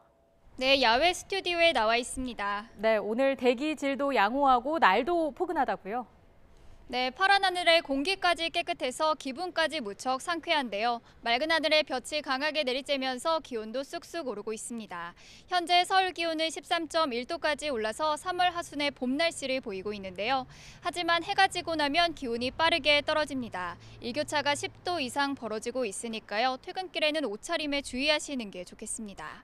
네, 야외 스튜디오에 나와 있습니다. 네, 오늘 대기 질도 양호하고 날도 포근하다고요? 네, 파란 하늘에 공기까지 깨끗해서 기분까지 무척 상쾌한데요. 맑은 하늘에 볕이 강하게 내리쬐면서 기온도 쑥쑥 오르고 있습니다. 현재 서울 기온은 13.1도까지 올라서 3월 하순의 봄 날씨를 보이고 있는데요. 하지만 해가 지고 나면 기온이 빠르게 떨어집니다. 일교차가 10도 이상 벌어지고 있으니까요. 퇴근길에는 옷차림에 주의하시는 게 좋겠습니다.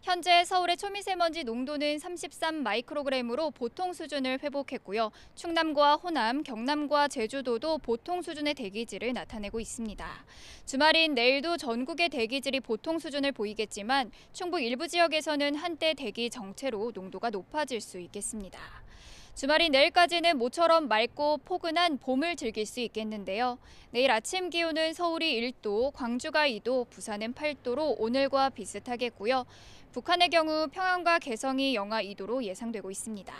현재 서울의 초미세먼지 농도는 33 마이크로그램으로 보통 수준을 회복했고요. 충남과 호남, 경남과 제주도도 보통 수준의 대기질을 나타내고 있습니다. 주말인 내일도 전국의 대기질이 보통 수준을 보이겠지만 충북 일부 지역에서는 한때 대기 정체로 농도가 높아질 수 있겠습니다. 주말인 내일까지는 모처럼 맑고 포근한 봄을 즐길 수 있겠는데요. 내일 아침 기온은 서울이 1도, 광주가 2도, 부산은 8도로 오늘과 비슷하겠고요. 북한의 경우 평안과 개성이 영하 2도로 예상되고 있습니다.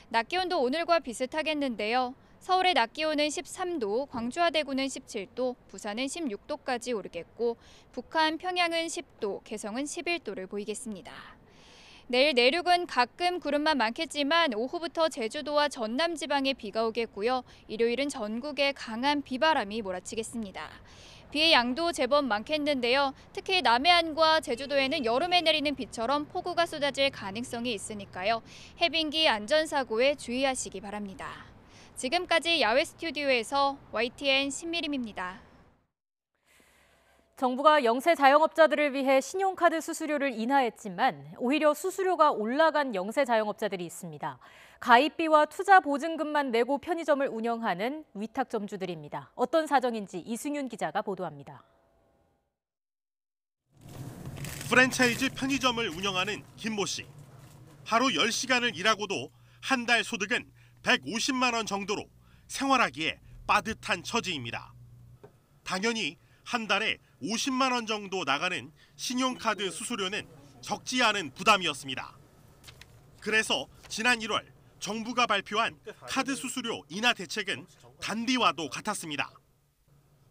낮 기온도 오늘과 비슷하겠는데요. 서울의 낮 기온은 13도, 광주와 대구는 17도, 부산은 16도까지 오르겠고 북한, 평양은 10도, 개성은 11도를 보이겠습니다. 내일 내륙은 가끔 구름만 많겠지만 오후부터 제주도와 전남 지방에 비가 오겠고요. 일요일은 전국에 강한 비바람이 몰아치겠습니다. 비의 양도 제법 많겠는데요. 특히 남해안과 제주도에는 여름에 내리는 비처럼 폭우가 쏟아질 가능성이 있으니까요. 해빙기 안전사고에 주의하시기 바랍니다. 지금까지 야외 스튜디오에서 YTN 신미림입니다. 정부가 영세 자영업자들을 위해 신용카드 수수료를 인하했지만 오히려 수수료가 올라간 영세 자영업자들이 있습니다. 가입비와 투자 보증금만 내고 편의점을 운영하는 위탁점주들입니다. 어떤 사정인지 이승윤 기자가 보도합니다. 프랜차이즈 편의점을 운영하는 김모 씨. 하루 10시간을 일하고도 한 달 소득은 150만 원 정도로 생활하기에 빠듯한 처지입니다. 당연히 한 달에 50만 원 정도 나가는 신용카드 수수료는 적지 않은 부담이었습니다. 그래서 지난 1월 정부가 발표한 카드 수수료 인하 대책은 단비와도 같았습니다.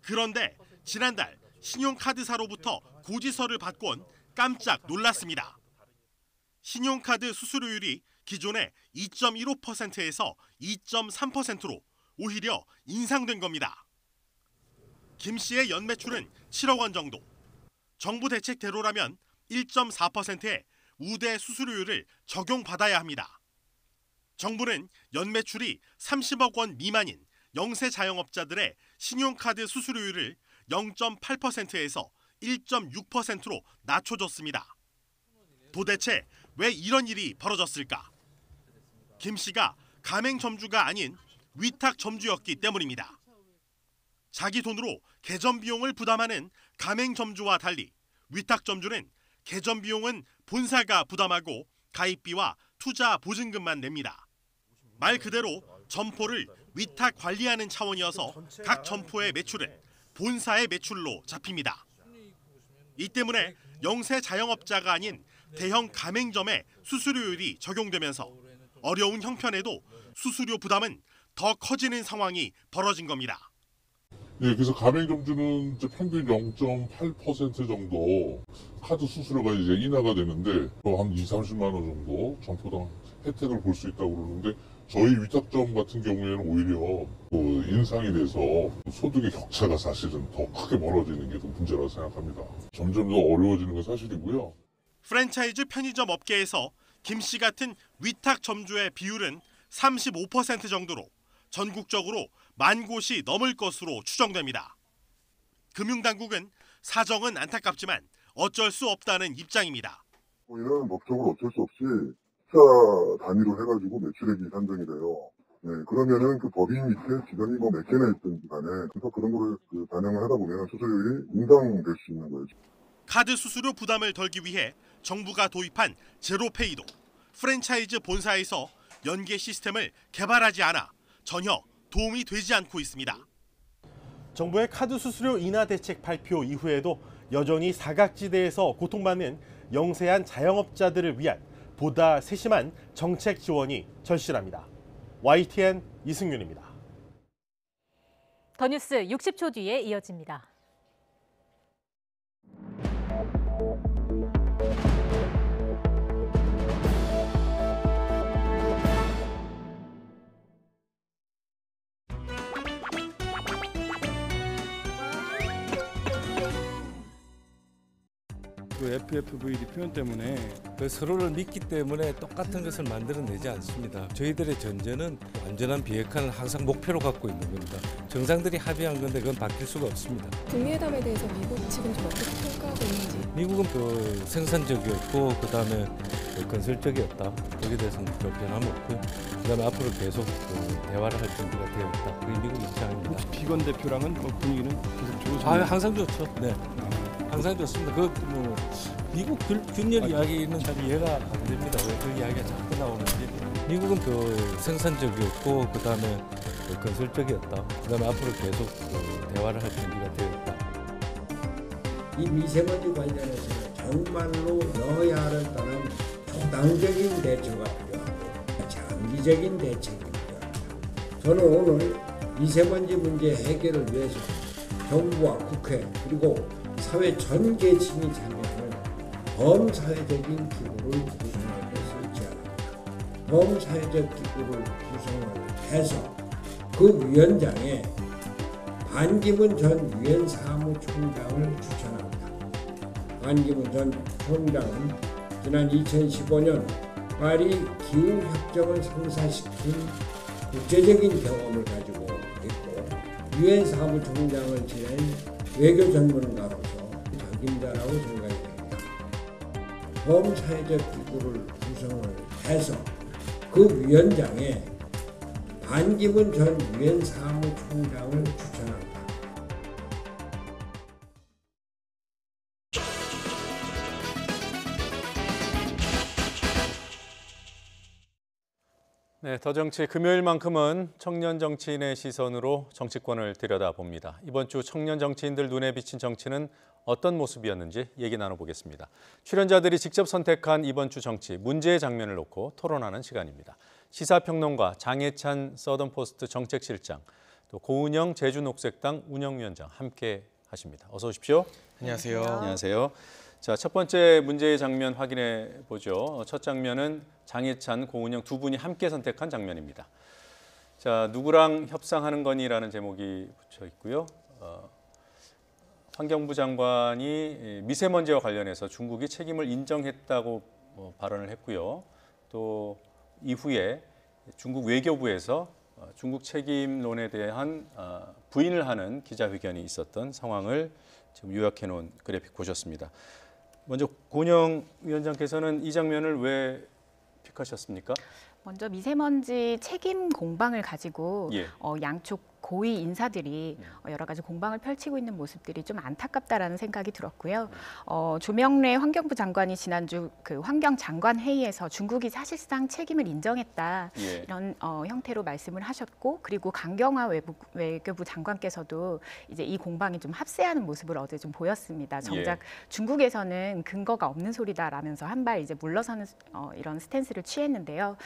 그런데 지난달 신용카드사로부터 고지서를 받곤 깜짝 놀랐습니다. 신용카드 수수료율이 기존의 2.15%에서 2.3%로 오히려 인상된 겁니다. 김 씨의 연매출은 7억 원 정도. 정부 대책대로라면 1.4%의 우대 수수료율을 적용받아야 합니다. 정부는 연매출이 30억 원 미만인 영세 자영업자들의 신용카드 수수료율을 0.8%에서 1.6%로 낮춰줬습니다. 도대체 왜 이런 일이 벌어졌을까? 김 씨가 가맹점주가 아닌 위탁점주였기 때문입니다. 자기 돈으로 개점 비용을 부담하는 가맹점주와 달리 위탁점주는 개점 비용은 본사가 부담하고 가입비와 투자 보증금만 냅니다. 말 그대로 점포를 위탁 관리하는 차원이어서 각 점포의 매출은 본사의 매출로 잡힙니다. 이 때문에 영세 자영업자가 아닌 대형 가맹점에 수수료율이 적용되면서 어려운 형편에도 수수료 부담은 더 커지는 상황이 벌어진 겁니다. 네, 그래서 가맹점주는 이제 평균 0.8% 정도 카드 수수료가 이제 인하가 되는데 한 20-30만 원 정도 점포당 혜택을 볼 수 있다고 그러는데 저희 위탁점 같은 경우에는 오히려 인상이 돼서 소득의 격차가 사실은 더 크게 벌어지는 게 더 문제라고 생각합니다. 점점 더 어려워지는 건 사실이고요. 프랜차이즈 편의점 업계에서 김 씨 같은 위탁 점주의 비율은 35% 정도로 전국적으로 10,000곳이 넘을 것으로 추정됩니다. 금융당국은 사정은 안타깝지만 어쩔 수 없다는 입장입니다. 이는 법적으로 어쩔 수 없이 숫자 단위로 해가지고 매출액이 산정이 돼요. 네, 그러면은 그 법인 밑에 기관이 몇 개나 있든지 간에 그래서 그런 거를 반영을 하다 보면 수수료율이 인상될 수 있는 거예요. 카드 수수료 부담을 덜기 위해 정부가 도입한 제로페이도 프랜차이즈 본사에서 연계 시스템을 개발하지 않아 전혀 도움이 되지 않고 있습니다. 정부의 카드 수수료 인하 대책 발표 이후에도 여전히 사각지대에서 고통받는 영세한 자영업자들을 위한 보다 세심한 정책 지원이 절실합니다. YTN 이승윤입니다. 더 뉴스 60초 뒤에 이어집니다. 그 FFVD 표현 때문에 서로를 믿기 때문에 똑같은 것을 만들어내지 않습니다. 저희들의 전제는 완전한 비핵화는 항상 목표로 갖고 있는 겁니다. 정상들이 합의한 건데 그건 바뀔 수가 없습니다. 북미회담에 대해서 미국 지금 좀 어떻게 평가하고 있는지. 미국은 생산적이었고 그다음에 건설적이었다. 거기에 대해서는 변함없고요. 그다음에 앞으로 계속 대화를 할 준비가 되어 있다. 그게 미국 입장입니다. 혹시 비건 대표랑은 분위기는 계속 좋으신가요? 항상 좋죠. 네. 항상 좋습니다. 미국 균열 이야기는 잘 이해가 안 됩니다. 왜 그 이야기가 자꾸 나오는지. 미국은 생산적이었고 그다음에 건설적이었다. 그다음에 앞으로 계속 대화를 할 준비가 되어 있다. 이 미세먼지 관련해서는 정말로 여야를 떠난 초당적인 대처가 필요하고 장기적인 대책이 필요합니다. 저는 오늘 미세먼지 문제 해결을 위해서 정부와 국회 그리고 사회 전 계층이 참여하는 범사회적인 기구를 구성하고 설치합니다. 범사회적 기구를 구성을 해서 그 위원장에 반기문 전 유엔 사무총장을 추천합니다. 반기문 전 총장은 지난 2015년 파리 기후협정을 성사시킨 국제적인 경험을 가지고 있고 유엔 사무총장을 지낸 외교 전문가로서 적임자라고 생각이 됩니다. 범사회적 기구를 구성을 해서 그 위원장에 반기문 전 유엔 사무총장을 추천합니다. 네, 더 정치 금요일만큼은 청년 정치인의 시선으로 정치권을 들여다봅니다. 이번 주 청년 정치인들 눈에 비친 정치는 어떤 모습이었는지 얘기 나눠보겠습니다. 출연자들이 직접 선택한 이번 주 정치, 문제의 장면을 놓고 토론하는 시간입니다. 시사평론가 장해찬 서던포스트 정책실장, 또 고은영 제주녹색당 운영위원장 함께 하십니다. 어서 오십시오. 안녕하세요. 안녕하세요. 자, 첫 번째 문제의 장면 확인해 보죠. 첫 장면은 장해찬, 고은영 두 분이 함께 선택한 장면입니다. 자, 누구랑 협상하는 거니라는 제목이 붙여 있고요. 환경부 장관이 미세먼지와 관련해서 중국이 책임을 인정했다고 발언을 했고요. 또 이후에 중국 외교부에서 중국 책임론에 대한 부인을 하는 기자회견이 있었던 상황을 지금 요약해 놓은 그래픽 보셨습니다. 먼저 고은영 위원장께서는 이 장면을 왜 픽하셨습니까? 먼저 미세먼지 책임 공방을 가지고 예. 양쪽 고위 인사들이 여러 가지 공방을 펼치고 있는 모습들이 좀 안타깝다라는 생각이 들었고요. 조명래 환경부 장관이 지난주 그 환경장관 회의에서 중국이 사실상 책임을 인정했다 이런 형태로 말씀을 하셨고, 그리고 강경화 외교부 장관께서도 이제 이 공방이 좀 합세하는 모습을 어제 좀 보였습니다. 정작 중국에서는 근거가 없는 소리다라면서 한 발 이제 물러서는 이런 스탠스를 취했는데요.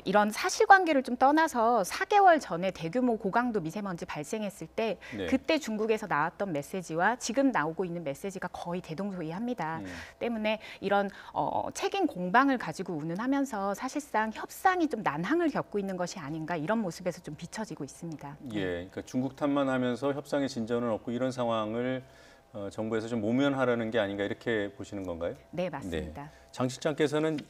이런 사실관계를 좀 떠나서 4개월 전에 대규모 고강도 미세먼지 발생했을 때 그때 중국에서 나왔던 메시지와 지금 나오고 있는 메시지가 거의 대동소이합니다. 때문에 이런 책임 공방을 가지고 운운하면서 사실상 협상이 좀 난항을 겪고 있는 것이 아닌가, 이런 모습에서 좀 비춰지고 있습니다. 그러니까 중국 탓만 하면서 협상의 진전은 없고 이런 상황을 정부에서 좀 모면하려는 게 아닌가, 이렇게 보시는 건가요? 네, 맞습니다. 장 실장께서는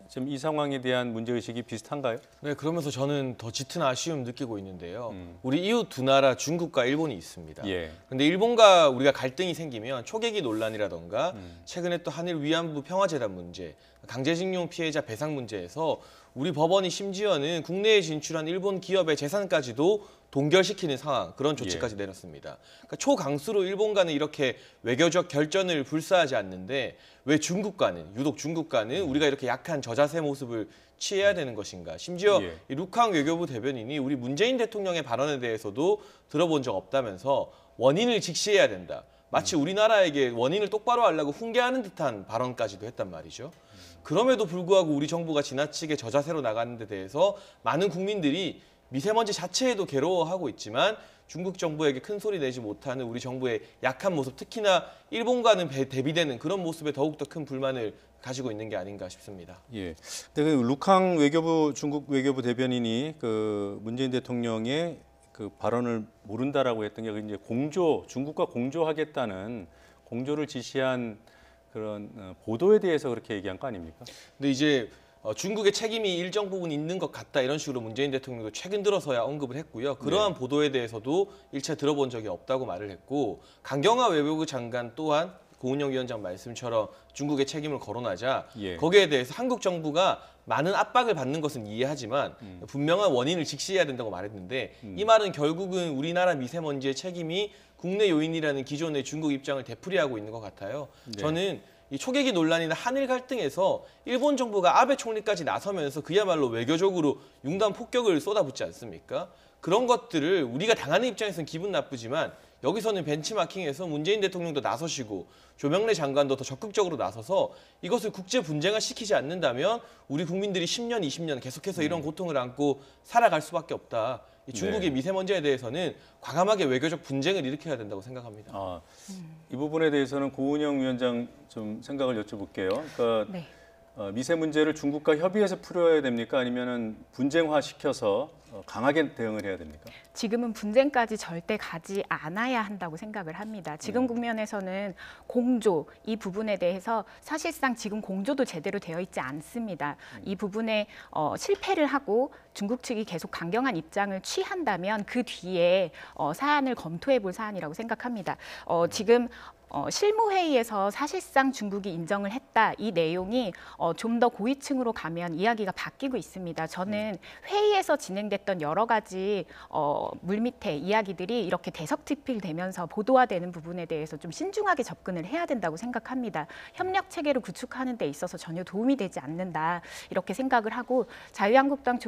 지금 이 상황에 대한 문제의식이 비슷한가요? 네, 그러면서 저는 더 짙은 아쉬움 느끼고 있는데요. 우리 이웃 두 나라 중국과 일본이 있습니다. 그런데 일본과 우리가 갈등이 생기면 초계기 논란이라던가 최근에 또 한일 위안부 평화재단 문제, 강제징용 피해자 배상 문제에서 우리 법원이 심지어는 국내에 진출한 일본 기업의 재산까지도 동결시키는 상황, 그런 조치까지 내렸습니다. 그러니까 초강수로 일본과는 이렇게 외교적 결전을 불사하지 않는데 왜 중국과는, 유독 중국과는 우리가 이렇게 약한 저자세 모습을 취해야 되는 것인가. 심지어 이 루캉 외교부 대변인이 우리 문재인 대통령의 발언에 대해서도 들어본 적 없다면서 원인을 직시해야 된다. 마치 우리나라에게 원인을 똑바로 하려고 훈계하는 듯한 발언까지도 했단 말이죠. 그럼에도 불구하고 우리 정부가 지나치게 저자세로 나가는 데 대해서 많은 국민들이 미세먼지 자체에도 괴로워하고 있지만 중국 정부에게 큰 소리 내지 못하는 우리 정부의 약한 모습, 특히나 일본과는 대비되는 그런 모습에 더욱더 큰 불만을 가지고 있는 게 아닌가 싶습니다. 근데 그 루캉 외교부, 중국 외교부 대변인이 그 문재인 대통령의 그 발언을 모른다라고 했던 게 이제 중국과 공조하겠다는 공조를 지시한 그런 보도에 대해서 그렇게 얘기한 거 아닙니까? 근데 이제 중국의 책임이 일정 부분 있는 것 같다, 이런 식으로 문재인 대통령도 최근 들어서야 언급을 했고요. 그러한 보도에 대해서도 일체 들어본 적이 없다고 말을 했고, 강경화 외교부 장관 또한 고은영 위원장 말씀처럼 중국의 책임을 거론하자 거기에 대해서 한국 정부가 많은 압박을 받는 것은 이해하지만 분명한 원인을 직시해야 된다고 말했는데 이 말은 결국은 우리나라 미세먼지의 책임이 국내 요인이라는 기존의 중국 입장을 되풀이하고 있는 것 같아요. 저는 이 초계기 논란이나 한일 갈등에서 일본 정부가 아베 총리까지 나서면서 그야말로 외교적으로 융단 폭격을 쏟아붓지 않습니까? 그런 것들을 우리가 당하는 입장에서는 기분 나쁘지만 여기서는 벤치마킹에서 문재인 대통령도 나서시고 조명래 장관도 더 적극적으로 나서서 이것을 국제 분쟁화 시키지 않는다면 우리 국민들이 10년, 20년 계속해서 이런 고통을 안고 살아갈 수밖에 없다. 이 중국의 미세먼지에 대해서는 과감하게 외교적 분쟁을 일으켜야 된다고 생각합니다. 이 부분에 대해서는 고은영 위원장 좀 생각을 여쭤볼게요. 그러니까 미세 문제를 중국과 협의해서 풀어야 됩니까? 아니면은 분쟁화시켜서 강하게 대응을 해야 됩니까? 지금은 분쟁까지 절대 가지 않아야 한다고 생각을 합니다. 지금 국면에서는 공조, 이 부분에 대해서 사실상 지금 공조도 제대로 되어 있지 않습니다. 이 부분에 실패를 하고 중국 측이 계속 강경한 입장을 취한다면 그 뒤에 사안을 검토해 볼 사안이라고 생각합니다. 지금 실무회의에서 사실상 중국이 인정을 했다, 이 내용이 좀 더 고위층으로 가면 이야기가 바뀌고 있습니다. 저는 회의에서 진행됐던 여러 가지 물밑의 이야기들이 이렇게 대석특필되면서 보도화되는 부분에 대해서 좀 신중하게 접근을 해야 된다고 생각합니다. 협력 체계를 구축하는 데 있어서 전혀 도움이 되지 않는다, 이렇게 생각을 하고, 자유한국당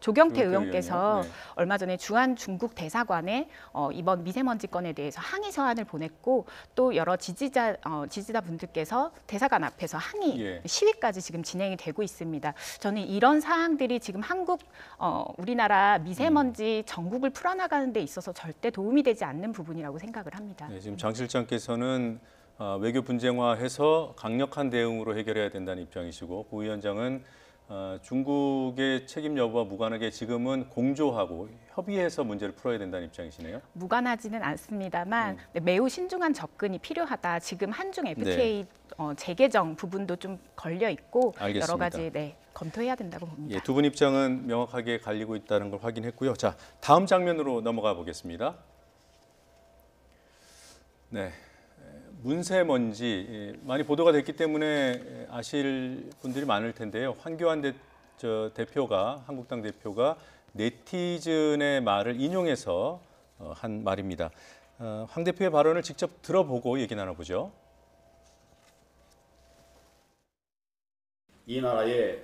조경태 의원께서 얼마 전에 주한 중국 대사관에 이번 미세먼지 건에 대해서 항의 서한을 보냈고, 또 여러 지지자분들께서 대사관 앞에서 항의 시위까지 지금 진행이 되고 있습니다. 저는 이런 사항들이 지금 우리나라 미세먼지 전국을 풀어나가는 데 있어서 절대 도움이 되지 않는 부분이라고 생각을 합니다. 지금 장 실장께서는 외교 분쟁화해서 강력한 대응으로 해결해야 된다는 입장이시고, 고 위원장은 중국의 책임 여부와 무관하게 지금은 공조하고 협의해서 문제를 풀어야 된다는 입장이시네요. 무관하지는 않습니다만 매우 신중한 접근이 필요하다. 지금 한중 FTA 재개정 부분도 좀 걸려 있고 알겠습니다. 여러 가지 검토해야 된다고 봅니다. 두 분 입장은 명확하게 갈리고 있다는 걸 확인했고요. 자, 다음 장면으로 넘어가 보겠습니다. 문세먼지 많이 보도가 됐기 때문에 아실 분들이 많을 텐데요. 황교안 대표가, 한국당 대표가 네티즌의 말을 인용해서 한 말입니다. 황 대표의 발언을 직접 들어보고 얘기 나눠보죠. 이 나라에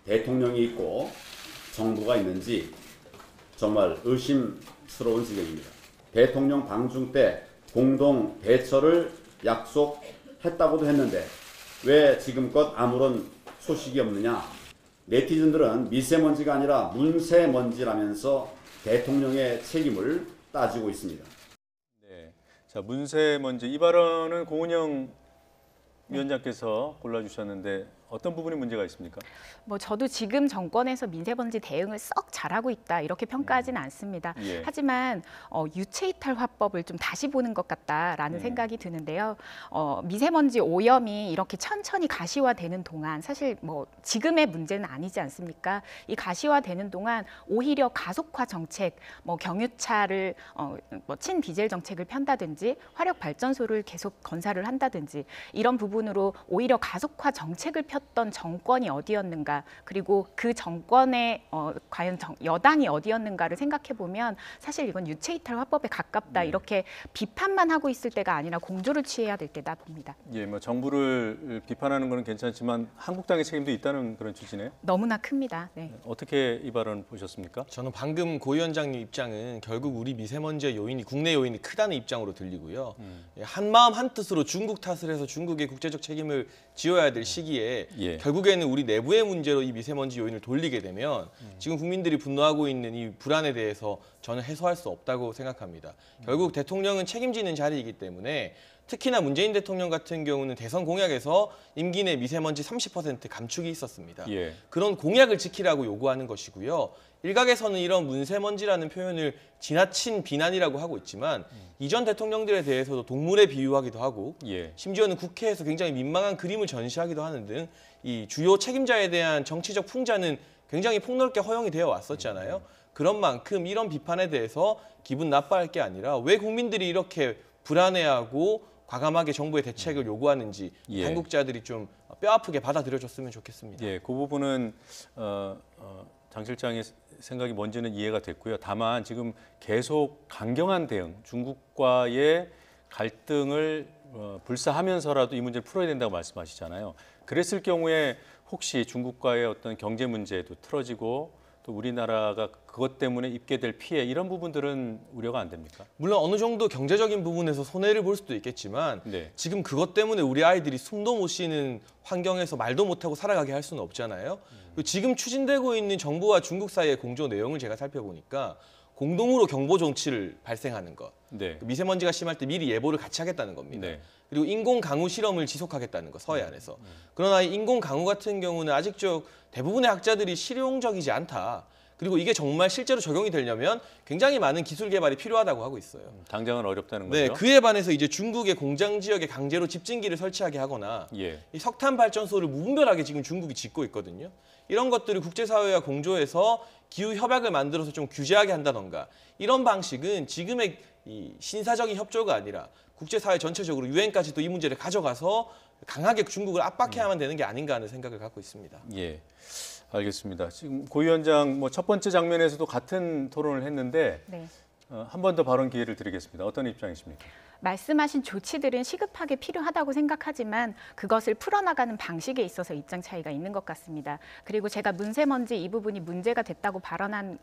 대통령이 있고 정부가 있는지 정말 의심스러운 지경입니다. 대통령 방중 때 공동 대처를 약속했다고도 했는데 왜 지금껏 아무런 소식이 없느냐. 네티즌들은 미세먼지가 아니라 문세먼지라면서 대통령의 책임을 따지고 있습니다. 네, 자 문세먼지 이 발언은 공은영 위원장께서 골라주셨는데 어떤 부분이 문제가 있습니까? 뭐 저도 지금 정권에서 미세먼지 대응을 썩 잘하고 있다 이렇게 평가하지는 않습니다. 예. 하지만 유체이탈 화법을 좀 다시 보는 것 같다라는 생각이 드는데요. 미세먼지 오염이 이렇게 천천히 가시화되는 동안 사실 뭐 지금의 문제는 아니지 않습니까? 이 가시화되는 동안 오히려 가속화 정책, 뭐 경유차를 뭐 친디젤 정책을 편다든지 화력 발전소를 계속 건설을 한다든지 이런 부분으로 오히려 가속화 정책을 폈던 정권이 어디였는가, 그리고 그 정권의 과연 여당이 어디였는가를 생각해 보면 사실 이건 유체이탈 화법에 가깝다 이렇게 비판만 하고 있을 때가 아니라 공조를 취해야 될 때다 봅니다. 예, 뭐 정부를 비판하는 거는 괜찮지만 한국당의 책임도 있다는 그런 취지네요. 너무나 큽니다. 네. 어떻게 이 발언 보셨습니까? 저는 방금 고 위원장님 입장은 결국 우리 미세먼지의 요인이 국내 요인이 크다는 입장으로 들리고요. 한 마음 한 뜻으로 중국 탓을 해서 중국의 국제적 책임을 지어야 될 시기에 결국에는 우리 내부의 문제로 이 미세먼지 요인을 돌리게 되면 지금 국민들이 분노하고 있는 이 불안에 대해서 저는 해소할 수 없다고 생각합니다. 결국 대통령은 책임지는 자리이기 때문에 특히나 문재인 대통령 같은 경우는 대선 공약에서 임기 내 미세먼지 30% 감축이 있었습니다. 그런 공약을 지키라고 요구하는 것이고요. 일각에서는 이런 문세먼지라는 표현을 지나친 비난이라고 하고 있지만 이전 대통령들에 대해서도 동물에 비유하기도 하고 심지어는 국회에서 굉장히 민망한 그림을 전시하기도 하는 등 이 주요 책임자에 대한 정치적 풍자는 굉장히 폭넓게 허용이 되어 왔었잖아요. 그런 만큼 이런 비판에 대해서 기분 나빠할 게 아니라 왜 국민들이 이렇게 불안해하고 과감하게 정부의 대책을 요구하는지 당국자들이 좀 뼈아프게 받아들여줬으면 좋겠습니다. 예, 그 부분은 장 실장의 생각이 뭔지는 이해가 됐고요. 다만 지금 계속 강경한 대응, 중국과의 갈등을 불사하면서라도 이 문제를 풀어야 된다고 말씀하시잖아요. 그랬을 경우에 혹시 중국과의 어떤 경제 문제도 틀어지고 또 우리나라가 그것 때문에 입게 될 피해 이런 부분들은 우려가 안 됩니까? 물론 어느 정도 경제적인 부분에서 손해를 볼 수도 있겠지만 지금 그것 때문에 우리 아이들이 숨도 못 쉬는 환경에서 말도 못하고 살아가게 할 수는 없잖아요. 지금 추진되고 있는 정부와 중국 사이의 공조 내용을 제가 살펴보니까 공동으로 경보 정치를 발생하는 것, 미세먼지가 심할 때 미리 예보를 같이 하겠다는 겁니다. 그리고 인공 강우 실험을 지속하겠다는 거, 서해안에서. 그러나 이 인공 강우 같은 경우는 아직 대부분의 학자들이 실용적이지 않다. 그리고 이게 정말 실제로 적용이 되려면 굉장히 많은 기술 개발이 필요하다고 하고 있어요. 당장은 어렵다는 거죠? 네, 그에 반해서 이제 중국의 공장 지역에 강제로 집진기를 설치하게 하거나 이 석탄 발전소를 무분별하게 지금 중국이 짓고 있거든요. 이런 것들을 국제사회와 공조해서 기후 협약을 만들어서 좀 규제하게 한다던가 이런 방식은 지금의 이 신사적인 협조가 아니라 국제사회 전체적으로 유엔까지도 이 문제를 가져가서 강하게 중국을 압박해야만 되는 게 아닌가 하는 생각을 갖고 있습니다. 예, 알겠습니다. 지금 고 위원장 첫 번째 장면에서도 같은 토론을 했는데 한 번 더 발언 기회를 드리겠습니다. 어떤 입장이십니까? 말씀하신 조치들은 시급하게 필요하다고 생각하지만 그것을 풀어나가는 방식에 있어서 입장 차이가 있는 것 같습니다. 그리고 제가 문세먼지 이 부분이 문제가 됐다고 발언한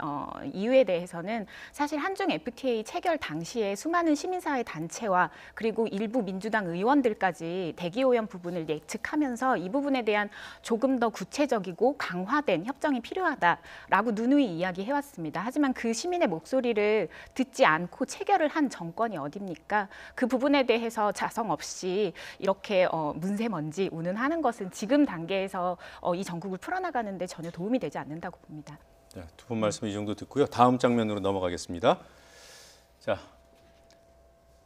이유에 대해서는 사실 한중 FTA 체결 당시에 수많은 시민사회 단체와 그리고 일부 민주당 의원들까지 대기오염 부분을 예측하면서 이 부분에 대한 조금 더 구체적이고 강화된 협정이 필요하다라고 누누이 이야기해왔습니다. 하지만 그 시민의 목소리를 듣지 않고 체결을 한 정권이 어딥니까? 그 부분에 대해서 자성 없이 이렇게 문세먼지 운운하는 것은 지금 단계에서 이 전국을 풀어나가는 데 전혀 도움이 되지 않는다고 봅니다. 네, 두 분 말씀 이 정도 듣고요. 다음 장면으로 넘어가겠습니다. 자,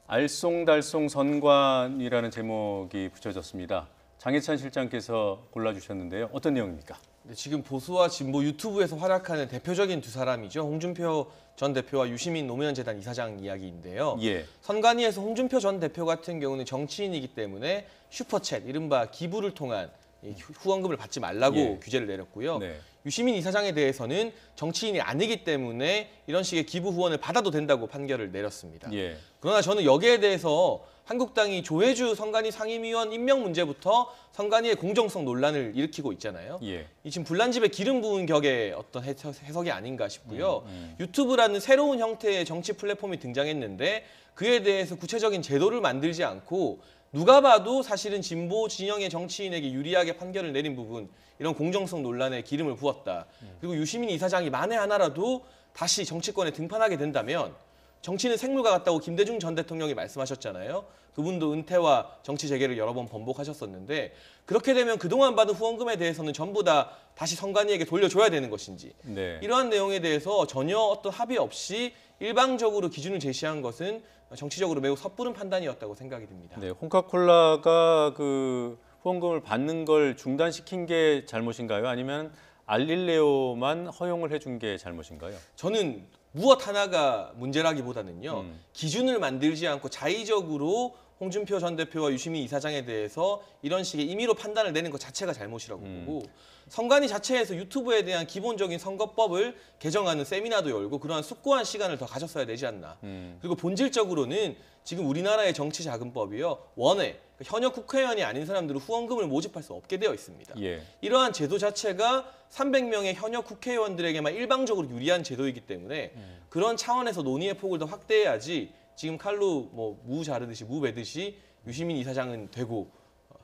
알쏭달쏭 선관이라는 제목이 붙여졌습니다. 장해찬 실장께서 골라주셨는데요. 어떤 내용입니까? 지금 보수와 진보 유튜브에서 활약하는 대표적인 두 사람이죠. 홍준표 전 대표와 유시민 노무현 재단 이사장 이야기인데요. 선관위에서 홍준표 전 대표 같은 경우는 정치인이기 때문에 슈퍼챗, 이른바 기부를 통한 후원금을 받지 말라고 규제를 내렸고요. 유시민 이사장에 대해서는 정치인이 아니기 때문에 이런 식의 기부 후원을 받아도 된다고 판결을 내렸습니다. 예. 그러나 저는 여기에 대해서 한국당이 조혜주 선관위 상임위원 임명 문제부터 선관위의 공정성 논란을 일으키고 있잖아요. 예. 이 지금 불난집에 기름 부은 격의 어떤 해석이 아닌가 싶고요. 유튜브라는 새로운 형태의 정치 플랫폼이 등장했는데 그에 대해서 구체적인 제도를 만들지 않고 누가 봐도 사실은 진보 진영의 정치인에게 유리하게 판결을 내린 부분, 이런 공정성 논란에 기름을 부었다. 그리고 유시민 이사장이 만에 하나라도 다시 정치권에 등판하게 된다면 정치는 생물과 같다고 김대중 전 대통령이 말씀하셨잖아요. 그분도 은퇴와 정치 재개를 여러 번 번복하셨었는데 그렇게 되면 그동안 받은 후원금에 대해서는 전부 다 다시 선관위에게 돌려줘야 되는 것인지 네. 이러한 내용에 대해서 전혀 어떤 합의 없이 일방적으로 기준을 제시한 것은 정치적으로 매우 섣부른 판단이었다고 생각이 듭니다. 네, 홍카콜라가 그 후원금을 받는 걸 중단시킨 게 잘못인가요? 아니면 알릴레오만 허용을 해준 게 잘못인가요? 저는 무엇 하나가 문제라기보다는요. 기준을 만들지 않고 자의적으로 홍준표 전 대표와 유시민 이사장에 대해서 이런 식의 임의로 판단을 내는 것 자체가 잘못이라고 보고 선관위 자체에서 유튜브에 대한 기본적인 선거법을 개정하는 세미나도 열고 그러한 숙고한 시간을 더 가졌어야 되지 않나. 그리고 본질적으로는 지금 우리나라의 정치자금법이요. 원외, 현역 국회의원이 아닌 사람들은 후원금을 모집할 수 없게 되어 있습니다. 예. 이러한 제도 자체가 300명의 현역 국회의원들에게만 일방적으로 유리한 제도이기 때문에 그런 차원에서 논의의 폭을 더 확대해야지 지금 칼로 뭐 무 자르듯이 무 베듯이 유시민 이사장은 되고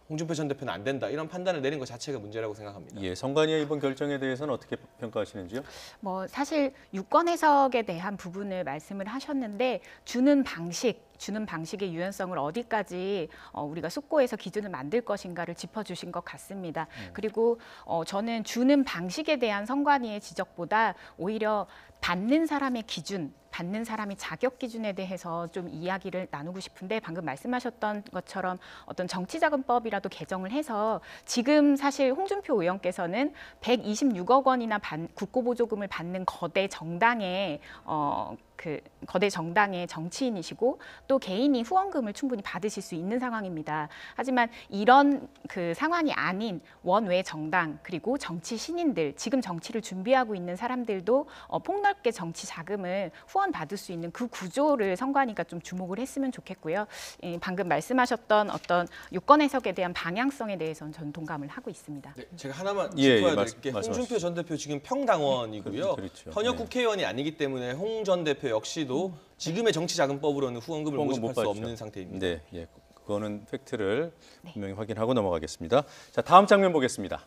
홍준표 전 대표는 안 된다 이런 판단을 내린 것 자체가 문제라고 생각합니다. 예, 선관위의 이번 결정에 대해서는 어떻게 평가하시는지요? 뭐 사실 유권 해석에 대한 부분을 말씀을 하셨는데 주는 방식의 유연성을 어디까지 우리가 숙고해서 기준을 만들 것인가를 짚어주신 것 같습니다. 그리고 저는 주는 방식에 대한 선관위의 지적보다 오히려 받는 사람의 기준, 받는 사람의 자격 기준에 대해서 좀 이야기를 나누고 싶은데 방금 말씀하셨던 것처럼 어떤 정치자금법이라도 개정을 해서 지금 사실 홍준표 의원께서는 126억 원이나 국고보조금을 받는 거대 정당의 거대 정당의 정치인이시고 또 개인이 후원금을 충분히 받으실 수 있는 상황입니다. 하지만 이런 그 상황이 아닌 원외 정당 그리고 정치 신인들 지금 정치를 준비하고 있는 사람들도 폭넓게 정치 자금을 후원받을 수 있는 그 구조를 선관위가 좀 주목을 했으면 좋겠고요. 방금 말씀하셨던 어떤 유권 해석에 대한 방향성에 대해서는 저는 동감을 하고 있습니다. 네, 제가 하나만 짚어야 될 게 홍준표 전 대표 지금 평당원이고요. 그렇죠. 현역 국회의원이 아니기 때문에 홍 전 대표 역시도 지금의 정치자금법으로는 후원금을 모집할 수 없는 상태입니다. 네, 예, 그거는 팩트를 분명히 확인하고 넘어가겠습니다. 자, 다음 장면 보겠습니다.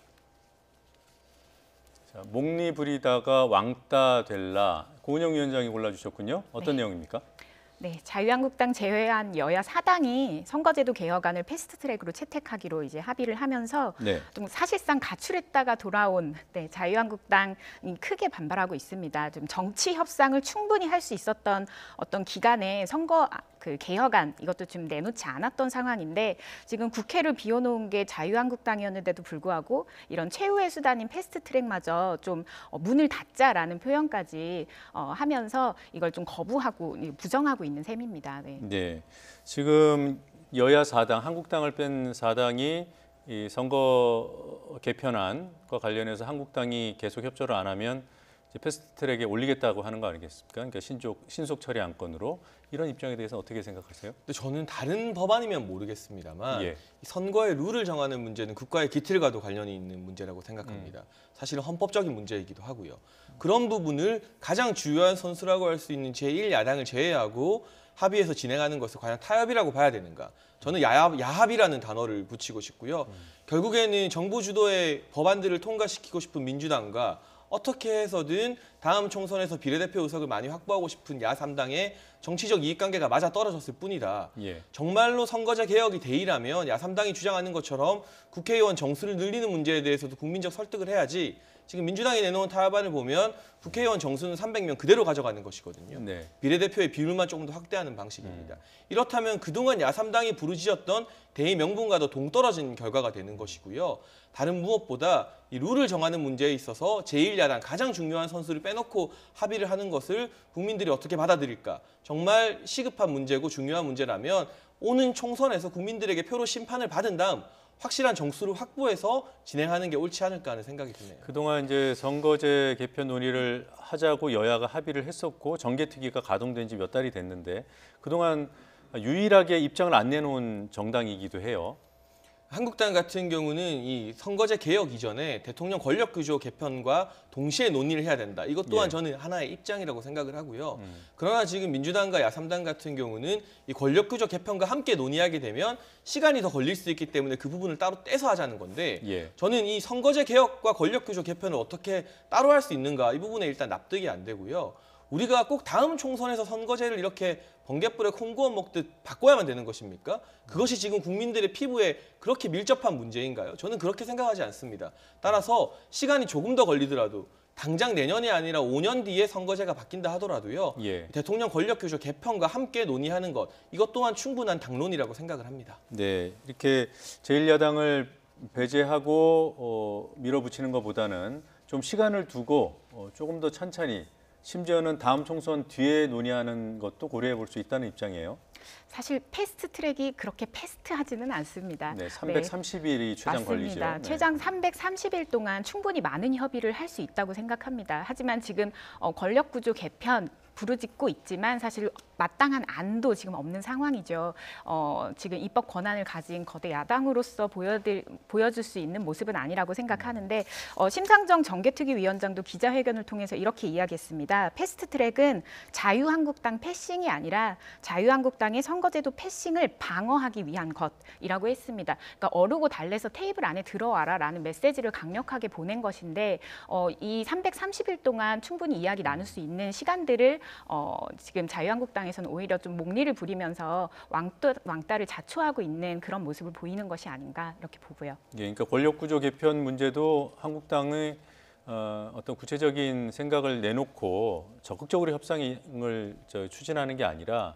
자, 목리 부리다가 왕따 될라 고은영 위원장이 골라주셨군요. 어떤 내용입니까? 네, 자유한국당 제외한 여야 4당이 선거제도 개혁안을 패스트트랙으로 채택하기로 이제 합의를 하면서 좀 사실상 가출했다가 돌아온 자유한국당이 크게 반발하고 있습니다. 좀 정치 협상을 충분히 할 수 있었던 어떤 기간에 선거 그 개혁안 이것도 좀 내놓지 않았던 상황인데 지금 국회를 비워놓은 게 자유한국당이었는데도 불구하고 이런 최후의 수단인 패스트트랙마저 좀 문을 닫자라는 표현까지 하면서 이걸 좀 거부하고 부정하고 있는 셈입니다. 네. 네, 지금 여야 4당, 한국당을 뺀 4당이 이 선거 개편안과 관련해서 한국당이 계속 협조를 안 하면 이제 패스트트랙에 올리겠다고 하는 거 아니겠습니까? 그러니까 신속 처리 안건으로 이런 입장에 대해서 어떻게 생각하세요? 근데 저는 다른 법안이면 모르겠습니다만 선거의 룰을 정하는 문제는 국가의 기틀과도 관련이 있는 문제라고 생각합니다. 사실은 헌법적인 문제이기도 하고요. 그런 부분을 가장 주요한 선수라고 할 수 있는 제1야당을 제외하고 합의해서 진행하는 것을 과연 타협이라고 봐야 되는가? 저는 야합이라는 단어를 붙이고 싶고요. 결국에는 정부 주도의 법안들을 통과시키고 싶은 민주당과 어떻게 해서든 다음 총선에서 비례대표 의석을 많이 확보하고 싶은 야3당의 정치적 이익관계가 맞아떨어졌을 뿐이다. 정말로 선거제 개혁이 대의라면 야3당이 주장하는 것처럼 국회의원 정수를 늘리는 문제에 대해서도 국민적 설득을 해야지 지금 민주당이 내놓은 타협안을 보면 국회의원 정수는 300명 그대로 가져가는 것이거든요. 비례대표의 비율만 조금 더 확대하는 방식입니다. 이렇다면 그동안 야3당이 부르짖었던 대의 명분과도 동떨어진 결과가 되는 것이고요. 다른 무엇보다 이 룰을 정하는 문제에 있어서 제1야당 가장 중요한 선수를 빼놓고 합의를 하는 것을 국민들이 어떻게 받아들일까? 정말 시급한 문제고 중요한 문제라면 오는 총선에서 국민들에게 표로 심판을 받은 다음 확실한 정수를 확보해서 진행하는 게 옳지 않을까 하는 생각이 드네요. 그동안 이제 선거제 개편 논의를 하자고 여야가 합의를 했었고 정개특위가 가동된 지 몇 달이 됐는데 그동안 유일하게 입장을 안 내놓은 정당이기도 해요. 한국당 같은 경우는 이 선거제 개혁 이전에 대통령 권력구조 개편과 동시에 논의를 해야 된다. 이것 또한 저는 하나의 입장이라고 생각을 하고요. 그러나 지금 민주당과 야삼당 같은 경우는 이 권력구조 개편과 함께 논의하게 되면 시간이 더 걸릴 수 있기 때문에 그 부분을 따로 떼서 하자는 건데 저는 이 선거제 개혁과 권력구조 개편을 어떻게 따로 할 수 있는가 이 부분에 일단 납득이 안 되고요. 우리가 꼭 다음 총선에서 선거제를 이렇게 번갯불에 콩고원 먹듯 바꿔야만 되는 것입니까? 그것이 지금 국민들의 피부에 그렇게 밀접한 문제인가요? 저는 그렇게 생각하지 않습니다. 따라서 시간이 조금 더 걸리더라도 당장 내년이 아니라 5년 뒤에 선거제가 바뀐다 하더라도요. 대통령 권력규조 개편과 함께 논의하는 것, 이것 또한 충분한 당론이라고 생각을 합니다. 네, 이렇게 제1야당을 배제하고 밀어붙이는 것보다는 좀 시간을 두고 조금 더 천천히 심지어는 다음 총선 뒤에 논의하는 것도 고려해 볼 수 있다는 입장이에요. 사실 패스트 트랙이 그렇게 패스트하지는 않습니다. 네, 330일이 최장 걸리죠. 맞습니다. 최장 330일 동안 충분히 많은 협의를 할 수 있다고 생각합니다. 하지만 지금 권력구조 개편 부르짖고 있지만 사실 마땅한 안도 지금 없는 상황이죠. 지금 입법 권한을 가진 거대 야당으로서 보여줄 수 있는 모습은 아니라고 생각하는데 심상정 정개특위 위원장도 기자회견을 통해서 이렇게 이야기했습니다. 패스트트랙은 자유한국당 패싱이 아니라 자유한국당의 선거제도 패싱을 방어하기 위한 것이라고 했습니다. 그러니까 어르고 달래서 테이블 안에 들어와라라는 메시지를 강력하게 보낸 것인데 이 330일 동안 충분히 이야기 나눌 수 있는 시간들을 지금 자유한국당에서는 오히려 좀 목리를 부리면서 왕따를 자초하고 있는 그런 모습을 보이는 것이 아닌가 이렇게 보고요. 그러니까 권력구조 개편 문제도 한국당의 어떤 구체적인 생각을 내놓고 적극적으로 협상을 추진하는 게 아니라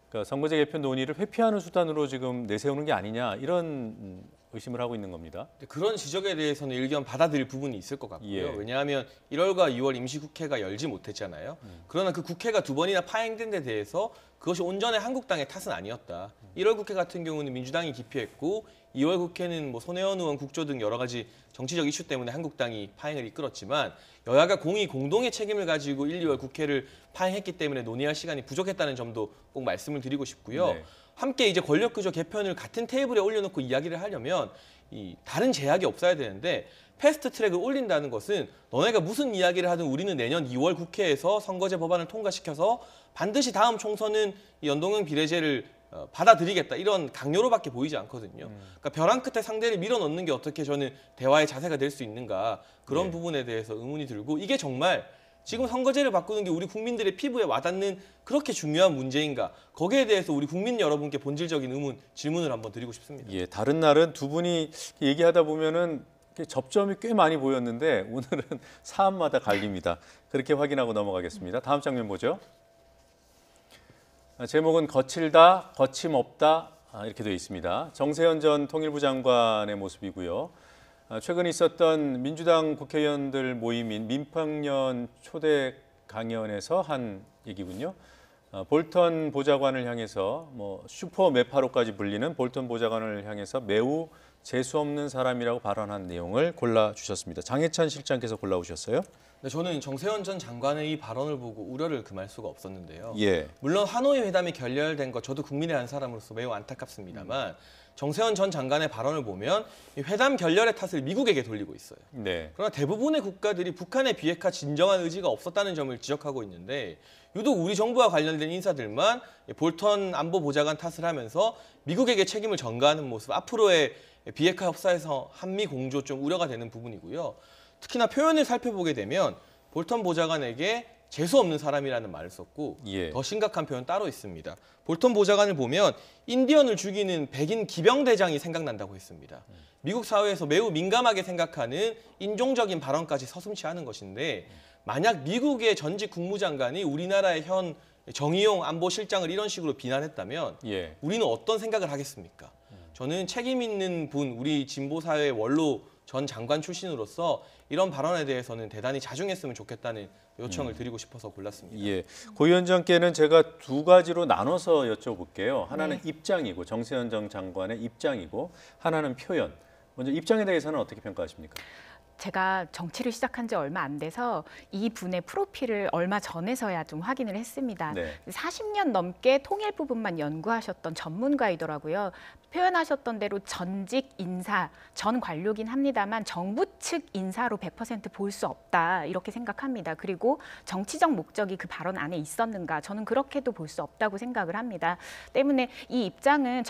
그러니까 선거제 개편 논의를 회피하는 수단으로 지금 내세우는 게 아니냐 이런 의심을 하고 있는 겁니다. 그런 지적에 대해서는 일견 받아들일 부분이 있을 것 같고요. 왜냐하면 1월과 2월 임시국회가 열지 못했잖아요. 그러나 그 국회가 2번이나 파행된 데 대해서 그것이 온전히 한국당의 탓은 아니었다. 1월 국회 같은 경우는 민주당이 기피했고 2월 국회는 뭐 손혜원 의원 국조 등 여러 가지 정치적 이슈 때문에 한국당이 파행을 이끌었지만 여야가 공동의 책임을 가지고 1, 2월 국회를 파행했기 때문에 논의할 시간이 부족했다는 점도 꼭 말씀을 드리고 싶고요. 함께 이제 권력구조 개편을 같은 테이블에 올려놓고 이야기를 하려면 다른 제약이 없어야 되는데 패스트트랙을 올린다는 것은 너네가 무슨 이야기를 하든 우리는 내년 2월 국회에서 선거제 법안을 통과시켜서 반드시 다음 총선은 연동형 비례제를 받아들이겠다 이런 강요로밖에 보이지 않거든요. 그러니까 벼랑 끝에 상대를 밀어넣는 게 어떻게 저는 대화의 자세가 될 수 있는가 그런 부분에 대해서 의문이 들고 이게 정말 지금 선거제를 바꾸는 게 우리 국민들의 피부에 와닿는 그렇게 중요한 문제인가? 거기에 대해서 우리 국민 여러분께 본질적인 질문을 한번 드리고 싶습니다. 다른 날은 두 분이 얘기하다 보면은 접점이 꽤 많이 보였는데 오늘은 사안마다 갈립니다. 그렇게 확인하고 넘어가겠습니다. 다음 장면 보죠. 제목은 거칠다, 거침없다 이렇게 되어 있습니다. 정세현 전 통일부 장관의 모습이고요. 최근 있었던 민주당 국회의원들 모임인 민평년 초대 강연에서 한 얘기군요. 볼턴 보좌관을 향해서 슈퍼 매파로까지 불리는 볼턴 보좌관을 향해서 매우 재수없는 사람이라고 발언한 내용을 골라주셨습니다. 장해찬 실장께서 골라오셨어요. 네, 저는 정세현 전 장관의 이 발언을 보고 우려를 금할 수가 없었는데요. 물론 하노이 회담이 결렬된 것 저도 국민의 한 사람으로서 매우 안타깝습니다만 정세현 전 장관의 발언을 보면 이 회담 결렬의 탓을 미국에게 돌리고 있어요. 그러나 대부분의 국가들이 북한의 비핵화 진정한 의지가 없었다는 점을 지적하고 있는데 유독 우리 정부와 관련된 인사들만 볼턴 안보보좌관 탓을 하면서 미국에게 책임을 전가하는 모습, 앞으로의 비핵화 협상에서 한미 공조 좀 우려가 되는 부분이고요. 특히나 표현을 살펴보게 되면 볼턴 보좌관에게 재수없는 사람이라는 말을 썼고 더 심각한 표현 따로 있습니다. 볼턴 보좌관을 보면 인디언을 죽이는 백인 기병대장이 생각난다고 했습니다. 미국 사회에서 매우 민감하게 생각하는 인종적인 발언까지 서슴지 않은 것인데 만약 미국의 전직 국무장관이 우리나라의 현 정의용 안보실장을 이런 식으로 비난했다면 우리는 어떤 생각을 하겠습니까? 저는 책임 있는 분, 우리 진보사회의 원로 전 장관 출신으로서 이런 발언에 대해서는 대단히 자중했으면 좋겠다는 요청을 드리고 싶어서 골랐습니다. 고 위원장께는 제가 두 가지로 나눠서 여쭤볼게요. 하나는 입장이고 정세현 전 장관의 입장이고 하나는 표현. 먼저 입장에 대해서는 어떻게 평가하십니까? 제가 정치를 시작한 지 얼마 안 돼서 이 분의 프로필을 얼마 전에서야 좀 확인을 했습니다. 네. 40년 넘게 통일 부분만 연구하셨던 전문가이더라고요. 표현하셨던 대로 전직 인사, 전 관료긴 합니다만 정부 측 인사로 100% 볼 수 없다 이렇게 생각합니다. 그리고 정치적 목적이 그 발언 안에 있었는가? 저는 그렇게도 볼 수 없다고 생각을 합니다. 때문에 이 입장은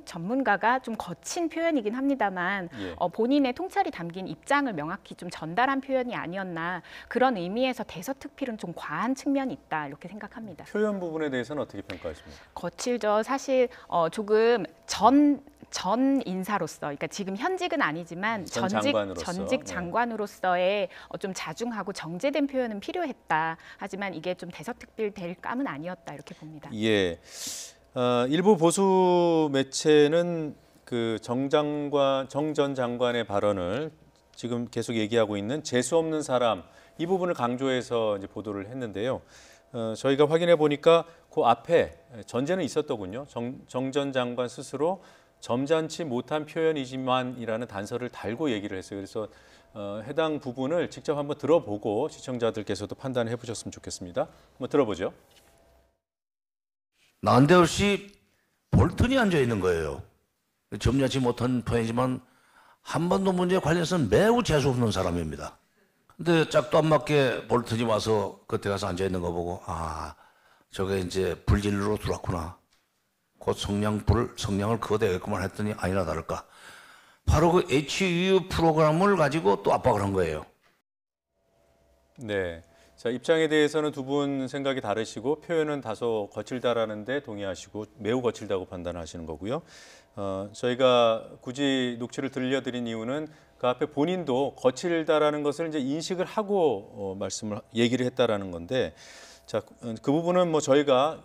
전문가가 좀 거친 표현이긴 합니다만 본인의 통찰이 담긴 입장을 명확히 좀 전달한 표현이 아니었나 그런 의미에서 대서특필은 좀 과한 측면이 있다 이렇게 생각합니다. 표현 부분에 대해서는 어떻게 평가하십니까? 거칠죠. 사실 조금 전 인사로서, 그러니까 지금 현직은 아니지만 전직 장관으로서의 좀 자중하고 정제된 표현은 필요했다. 하지만 이게 좀 대서특필 될 감은 아니었다 이렇게 봅니다. 예, 일부 보수 매체는 그 정 전 장관의 발언을 지금 계속 얘기하고 있는 재수 없는 사람 이 부분을 강조해서 이제 보도를 했는데요. 저희가 확인해 보니까 그 앞에 전제는 있었더군요. 정 전 장관 스스로 점잖지 못한 표현이지만이라는 단서를 달고 얘기를 했어요. 그래서 해당 부분을 직접 한번 들어보고 시청자들께서도 판단해 보셨으면 좋겠습니다. 한번 들어보죠. 난데없이 볼턴이 앉아 있는 거예요. 점잖지 못한 표현이지만 한 번도 문제에 관련해서는 매우 재수없는 사람입니다. 근데 짝도 안 맞게 볼턴이 와서 그때 가서 앉아 있는 거 보고 저게 이제 불진리로 들어왔구나. 곧 성냥을 그어대겠구만 했더니 아니나 다를까. 바로 그 HU 프로그램을 가지고 또 압박을 한 거예요. 네. 자, 입장에 대해서는 두 분 생각이 다르시고 표현은 다소 거칠다라는데 동의하시고 매우 거칠다고 판단하시는 거고요. 저희가 굳이 녹취를 들려드린 이유는 그 앞에 본인도 거칠다라는 것을 이제 인식을 하고 얘기를 했다라는 건데, 자, 그 부분은 뭐 저희가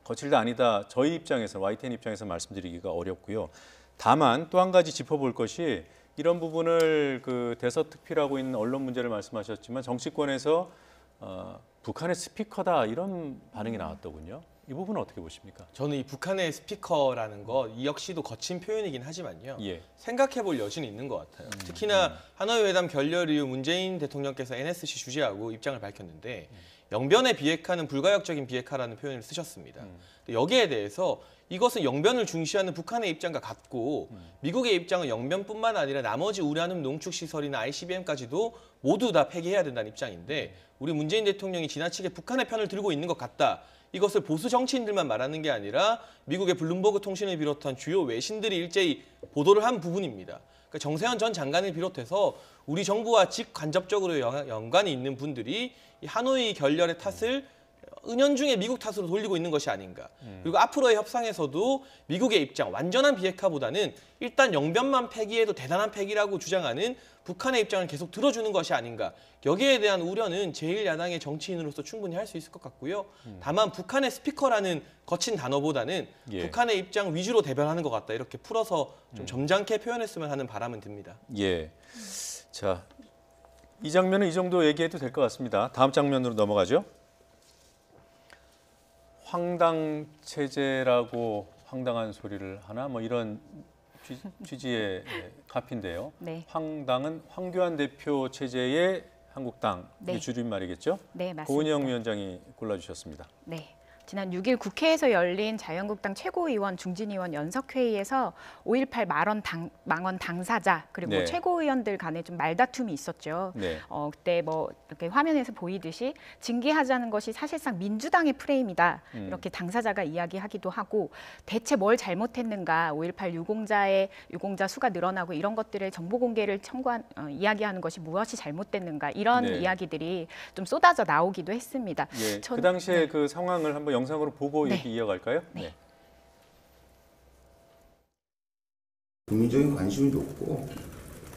거칠다 아니다 저희 입장에서 YTN 입장에서 말씀드리기가 어렵고요. 다만 또 한 가지 짚어볼 것이 이런 부분을 그 대서특필하고 있는 언론 문제를 말씀하셨지만 정치권에서 북한의 스피커다 이런 반응이 나왔더군요. 이 부분은 어떻게 보십니까? 저는 이 북한의 스피커라는 거 이 역시도 거친 표현이긴 하지만요. 생각해볼 여지는 있는 것 같아요. 특히나 하노이 회담 결렬 이후 문재인 대통령께서 NSC 주재하고 입장을 밝혔는데 영변에 비핵화는 불가역적인 비핵화라는 표현을 쓰셨습니다. 여기에 대해서 이것은 영변을 중시하는 북한의 입장과 같고 미국의 입장은 영변뿐만 아니라 나머지 우라늄 농축시설이나 ICBM까지도 모두 다 폐기해야 된다는 입장인데 우리 문재인 대통령이 지나치게 북한의 편을 들고 있는 것 같다. 이것을 보수 정치인들만 말하는 게 아니라 미국의 블룸버그 통신을 비롯한 주요 외신들이 일제히 보도를 한 부분입니다. 그러니까 정세현 전 장관을 비롯해서 우리 정부와 직간접적으로 연관이 있는 분들이 이 하노이 결렬의 탓을 은연중에 미국 탓으로 돌리고 있는 것이 아닌가. 그리고 앞으로의 협상에서도 미국의 입장, 완전한 비핵화보다는 일단 영변만 폐기해도 대단한 폐기라고 주장하는 북한의 입장을 계속 들어주는 것이 아닌가. 여기에 대한 우려는 제1야당의 정치인으로서 충분히 할 수 있을 것 같고요. 다만 북한의 스피커라는 거친 단어보다는 북한의 입장 위주로 대변하는 것 같다. 이렇게 풀어서 좀 점잖게 표현했으면 하는 바람은 듭니다. 예. 자, 이 장면은 이 정도 얘기해도 될 것 같습니다. 다음 장면으로 넘어가죠. 황당 체제라고 황당한 소리를 하나 뭐 이런 취지의 카피인데요. 네. 황당은 황교안 대표 체제의 한국당 줄임말이겠죠? 네, 맞습니다. 고은영 위원장이 골라주셨습니다. 네. 지난 6일 국회에서 열린 자유한국당 최고위원 중진위원 연석회의에서 5.18 망언 당사자 그리고 최고위원들 간에 좀 말다툼이 있었죠. 그때 뭐 이렇게 화면에서 보이듯이 징계하자는 것이 사실상 민주당의 프레임이다. 이렇게 당사자가 이야기하기도 하고 대체 뭘 잘못했는가 5.18 유공자 수가 늘어나고 이런 것들의 정보 공개를 이야기하는 것이 무엇이 잘못됐는가 이런 이야기들이 좀 쏟아져 나오기도 했습니다. 그 당시에 그 상황을 한번 영상으로 보고 이렇게 이어갈까요? 네. 국민적인 관심이 높고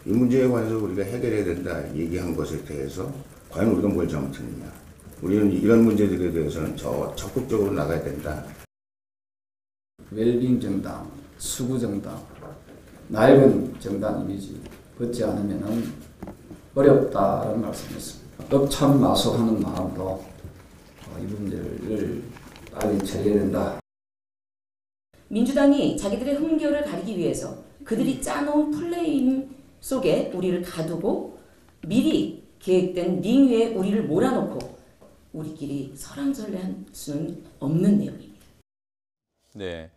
이 문제에 관해서 우리가 해결해야 된다 얘기한 것에 대해서 과연 우리가 뭘 잘못했느냐. 우리는 이런 문제들에 대해서는 적극적으로 나가야 된다. 웰빙 정당, 수구 정당, 낡은 정당 이미지 벗지 않으면 어렵다는 말씀이었습니다. 업참마소하는 마음으로 이 문제를 빨리 처리해야 된다. 민주당이 자기들의 흥겨를 가리기 위해서 그들이 짜놓은 플레임 속에 우리를 가두고 미리 계획된 링 위에 우리를 몰아놓고 우리끼리 설왕설래할 수는 없는 내용입니다. 네,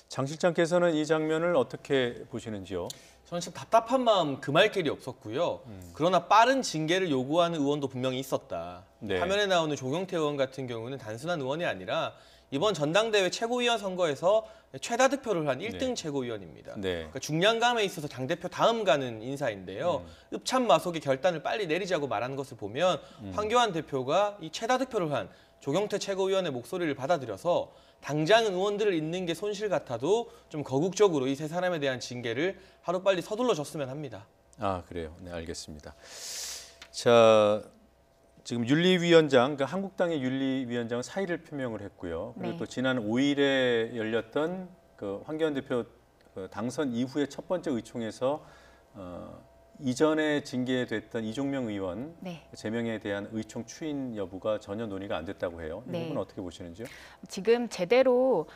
장 실장께서는 이 장면을 어떻게 보시는지요? 저는 참 답답한 마음 금할 길이 없었고요. 그러나 빠른 징계를 요구하는 의원도 분명히 있었다. 네. 화면에 나오는 조경태 의원 같은 경우는 단순한 의원이 아니라 이번 전당대회 최고위원 선거에서 최다 득표를 한 1등 최고위원입니다. 네. 그러니까 중량감에 있어서 당대표 다음 가는 인사인데요. 읍참마속의 결단을 빨리 내리자고 말하는 것을 보면 황교안 대표가 이 최다 득표를 한 조경태 최고위원의 목소리를 받아들여서 당장 의원들을 잇는 게 손실 같아도 좀 거국적으로 이 세 사람에 대한 징계를 하루빨리 서둘러 줬으면 합니다. 아, 그래요. 네, 알겠습니다. 자, 지금 윤리위원장, 그러니까 한국당의 윤리위원장은 사의를 표명을 했고요. 그리고 네. 또 지난 5일에 열렸던 그 황교안 대표 당선 이후의 첫 번째 의총에서 이전에 징계됐던 이종명 의원 네. 제명에 대한 의총 추인 여부가 전혀 논의가 안 됐다고 해요. 이 네. 부분 어떻게 보시는지요? 지금 제대로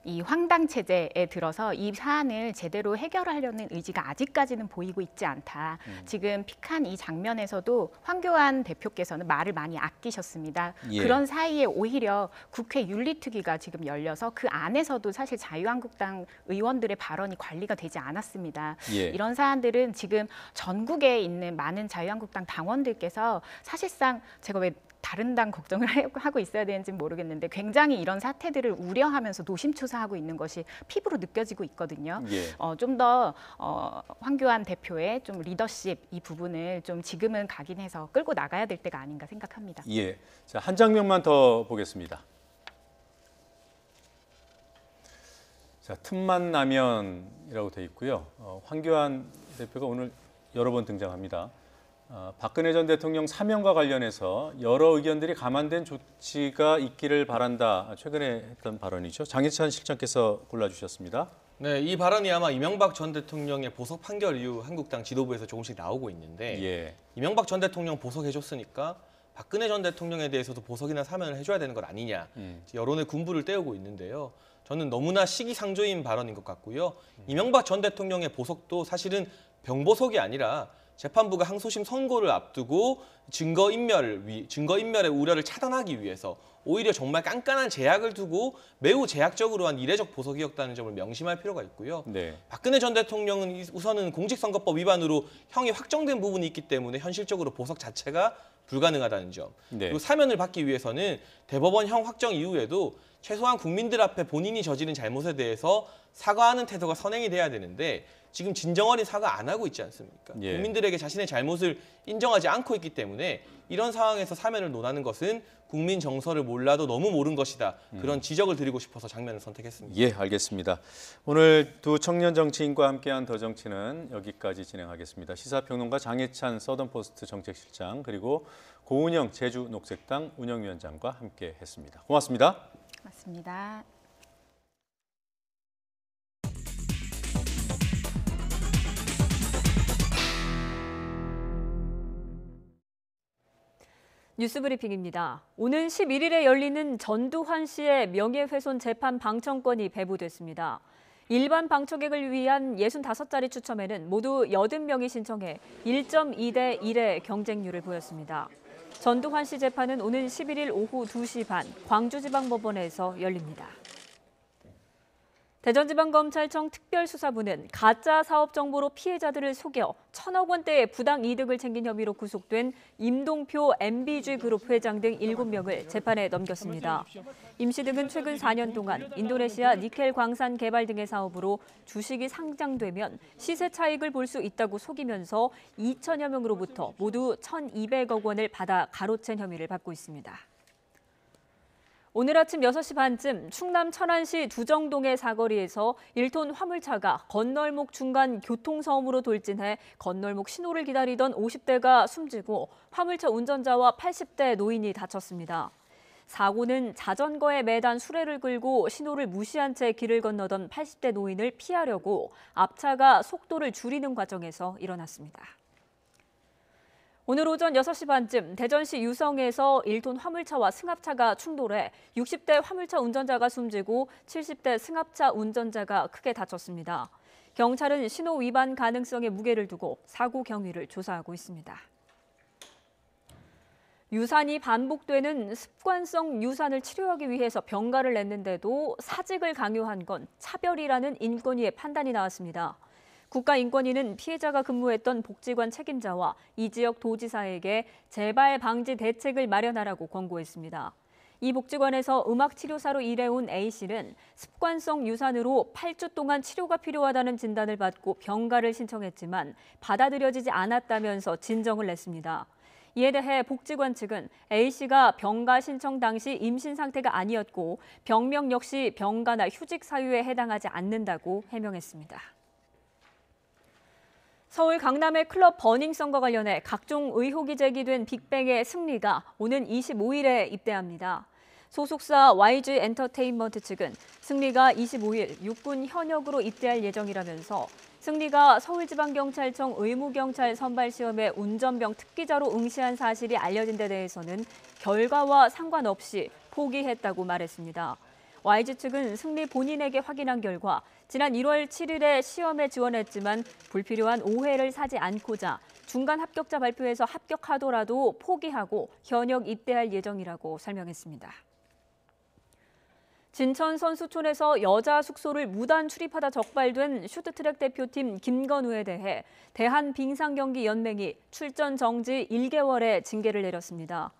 이 황당 체제에 들어서 이 사안을 제대로 해결하려는 의지가 아직까지는 보이고 있지 않다. 지금 픽한 이 장면에서도 황교안 대표께서는 말을 많이 아끼셨습니다. 예. 그런 사이에 오히려 국회 윤리특위가 지금 열려서 그 안에서도 사실 자유한국당 의원들의 발언이 관리가 되지 않았습니다. 예. 이런 사안들은 지금 전국에 있는 많은 자유한국당 당원들께서 사실상 제가 왜 다른 당 걱정을 하고 있어야 되는지는 모르겠는데 굉장히 이런 사태들을 우려하면서 노심초사하고 있는 것이 피부로 느껴지고 있거든요. 예. 좀 더 황교안 대표의 좀 리더십 이 부분을 좀 지금은 각인해서 끌고 나가야 될 때가 아닌가 생각합니다. 예. 자, 한 장면만 더 보겠습니다. 자, 틈만 나면이라고 돼 있고요. 황교안 대표가 오늘 여러 번 등장합니다. 박근혜 전 대통령 사면과 관련해서 여러 의견들이 감안된 조치가 있기를 바란다. 최근에 했던 발언이죠. 장혜찬 실장께서 골라주셨습니다. 네, 이 발언이 아마 이명박 전 대통령의 보석 판결 이후 한국당 지도부에서 조금씩 나오고 있는데 예. 이명박 전 대통령 보석해줬으니까 박근혜 전 대통령에 대해서도 보석이나 사면을 해줘야 되는 것 아니냐. 여론의 군부를 떼우고 있는데요. 저는 너무나 시기상조인 발언인 것 같고요. 이명박 전 대통령의 보석도 사실은 병보석이 아니라 재판부가 항소심 선고를 앞두고 증거인멸의 우려를 차단하기 위해서 오히려 정말 깐깐한 제약을 두고 매우 제약적으로 한 이례적 보석이었다는 점을 명심할 필요가 있고요. 네. 박근혜 전 대통령은 우선은 공직선거법 위반으로 형이 확정된 부분이 있기 때문에 현실적으로 보석 자체가 불가능하다는 점. 네. 그리고 사면을 받기 위해서는 대법원 형 확정 이후에도 최소한 국민들 앞에 본인이 저지른 잘못에 대해서 사과하는 태도가 선행이 돼야 되는데 지금 진정어린 사과 안 하고 있지 않습니까? 예. 국민들에게 자신의 잘못을 인정하지 않고 있기 때문에 이런 상황에서 사면을 논하는 것은 국민 정서를 몰라도 너무 모른 것이다. 그런 지적을 드리고 싶어서 장면을 선택했습니다. 예, 알겠습니다. 오늘 두 청년 정치인과 함께한 더 정치는 여기까지 진행하겠습니다. 시사평론가 장혜찬 서던포스트 정책실장 그리고 고은영 제주녹색당 운영위원장과 함께했습니다. 고맙습니다. 고맙습니다. 뉴스브리핑입니다. 오는 11일에 열리는 전두환 씨의 명예훼손 재판 방청권이 배부됐습니다. 일반 방청객을 위한 65자리 추첨에는 모두 80명이 신청해 1.2대 1의 경쟁률을 보였습니다. 전두환 씨 재판은 오는 11일 오후 2시 반 광주지방법원에서 열립니다. 대전지방검찰청 특별수사부는 가짜 사업 정보로 피해자들을 속여 1,000억 원대의 부당 이득을 챙긴 혐의로 구속된 임동표 MBG 그룹 회장 등 7명을 재판에 넘겼습니다. 임 씨 등은 최근 4년 동안 인도네시아 니켈 광산 개발 등의 사업으로 주식이 상장되면 시세 차익을 볼 수 있다고 속이면서 2천여 명으로부터 모두 1,200억 원을 받아 가로챈 혐의를 받고 있습니다. 오늘 아침 6시 반쯤 충남 천안시 두정동의 사거리에서 1톤 화물차가 건널목 중간 교통섬으로 돌진해 건널목 신호를 기다리던 50대가 숨지고 화물차 운전자와 80대 노인이 다쳤습니다. 사고는 자전거에 매단 수레를 끌고 신호를 무시한 채 길을 건너던 80대 노인을 피하려고 앞차가 속도를 줄이는 과정에서 일어났습니다. 오늘 오전 6시 반쯤 대전시 유성에서 1톤 화물차와 승합차가 충돌해 60대 화물차 운전자가 숨지고 70대 승합차 운전자가 크게 다쳤습니다. 경찰은 신호 위반 가능성에 무게를 두고 사고 경위를 조사하고 있습니다. 유산이 반복되는 습관성 유산을 치료하기 위해서 병가를 냈는데도 사직을 강요한 건 차별이라는 인권위의 판단이 나왔습니다. 국가인권위는 피해자가 근무했던 복지관 책임자와 이 지역 도지사에게 재발 방지 대책을 마련하라고 권고했습니다. 이 복지관에서 음악치료사로 일해온 A씨는 습관성 유산으로 8주 동안 치료가 필요하다는 진단을 받고 병가를 신청했지만 받아들여지지 않았다면서 진정을 냈습니다. 이에 대해 복지관 측은 A씨가 병가 신청 당시 임신 상태가 아니었고 병명 역시 병가나 휴직 사유에 해당하지 않는다고 해명했습니다. 서울 강남의 클럽 버닝썬과 관련해 각종 의혹이 제기된 빅뱅의 승리가 오는 25일에 입대합니다. 소속사 YG 엔터테인먼트 측은 승리가 25일 육군 현역으로 입대할 예정이라면서 승리가 서울지방경찰청 의무경찰 선발시험에 운전병 특기자로 응시한 사실이 알려진 데 대해서는 결과와 상관없이 포기했다고 말했습니다. YG 측은 승리 본인에게 확인한 결과 지난 1월 7일에 시험에 지원했지만 불필요한 오해를 사지 않고자 중간 합격자 발표에서 합격하더라도 포기하고 현역 입대할 예정이라고 설명했습니다. 진천 선수촌에서 여자 숙소를 무단 출입하다 적발된 쇼트트랙 대표팀 김건우에 대해 대한빙상경기연맹이 출전 정지 1개월의 징계를 내렸습니다.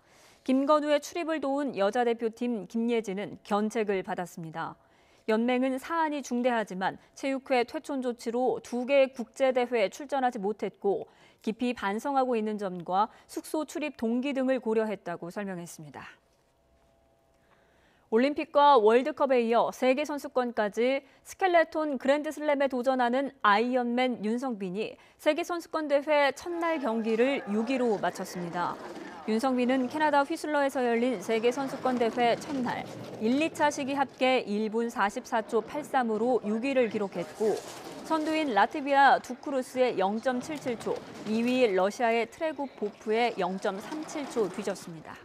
김건우의 출입을 도운 여자 대표팀 김예진은 견책을 받았습니다. 연맹은 사안이 중대하지만 체육회 퇴촌 조치로 2개의 국제대회에 출전하지 못했고 깊이 반성하고 있는 점과 숙소 출입 동기 등을 고려했다고 설명했습니다. 올림픽과 월드컵에 이어 세계선수권까지 스켈레톤 그랜드슬램에 도전하는 아이언맨 윤성빈이 세계선수권대회 첫날 경기를 6위로 마쳤습니다. 윤성빈은 캐나다 휘슬러에서 열린 세계선수권대회 첫날 1, 2차 시기 합계 1분 44초 83으로 6위를 기록했고 선두인 라트비아 두크루스의 0.77초, 2위 러시아의 트레굽 보프의 0.37초 뒤졌습니다.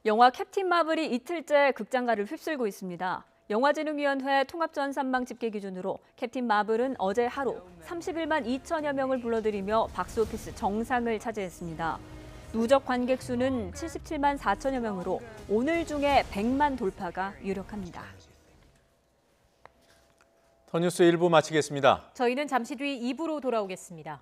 영화 캡틴 마블이 이틀째 극장가를 휩쓸고 있습니다. 영화진흥위원회 통합전산망 집계 기준으로 캡틴 마블은 어제 하루 31만 2천여 명을 불러들이며 박스오피스 정상을 차지했습니다. 누적 관객 수는 77만 4천여 명으로 오늘 중에 100만 돌파가 유력합니다. 더 뉴스 1부 마치겠습니다. 저희는 잠시 뒤 2부로 돌아오겠습니다.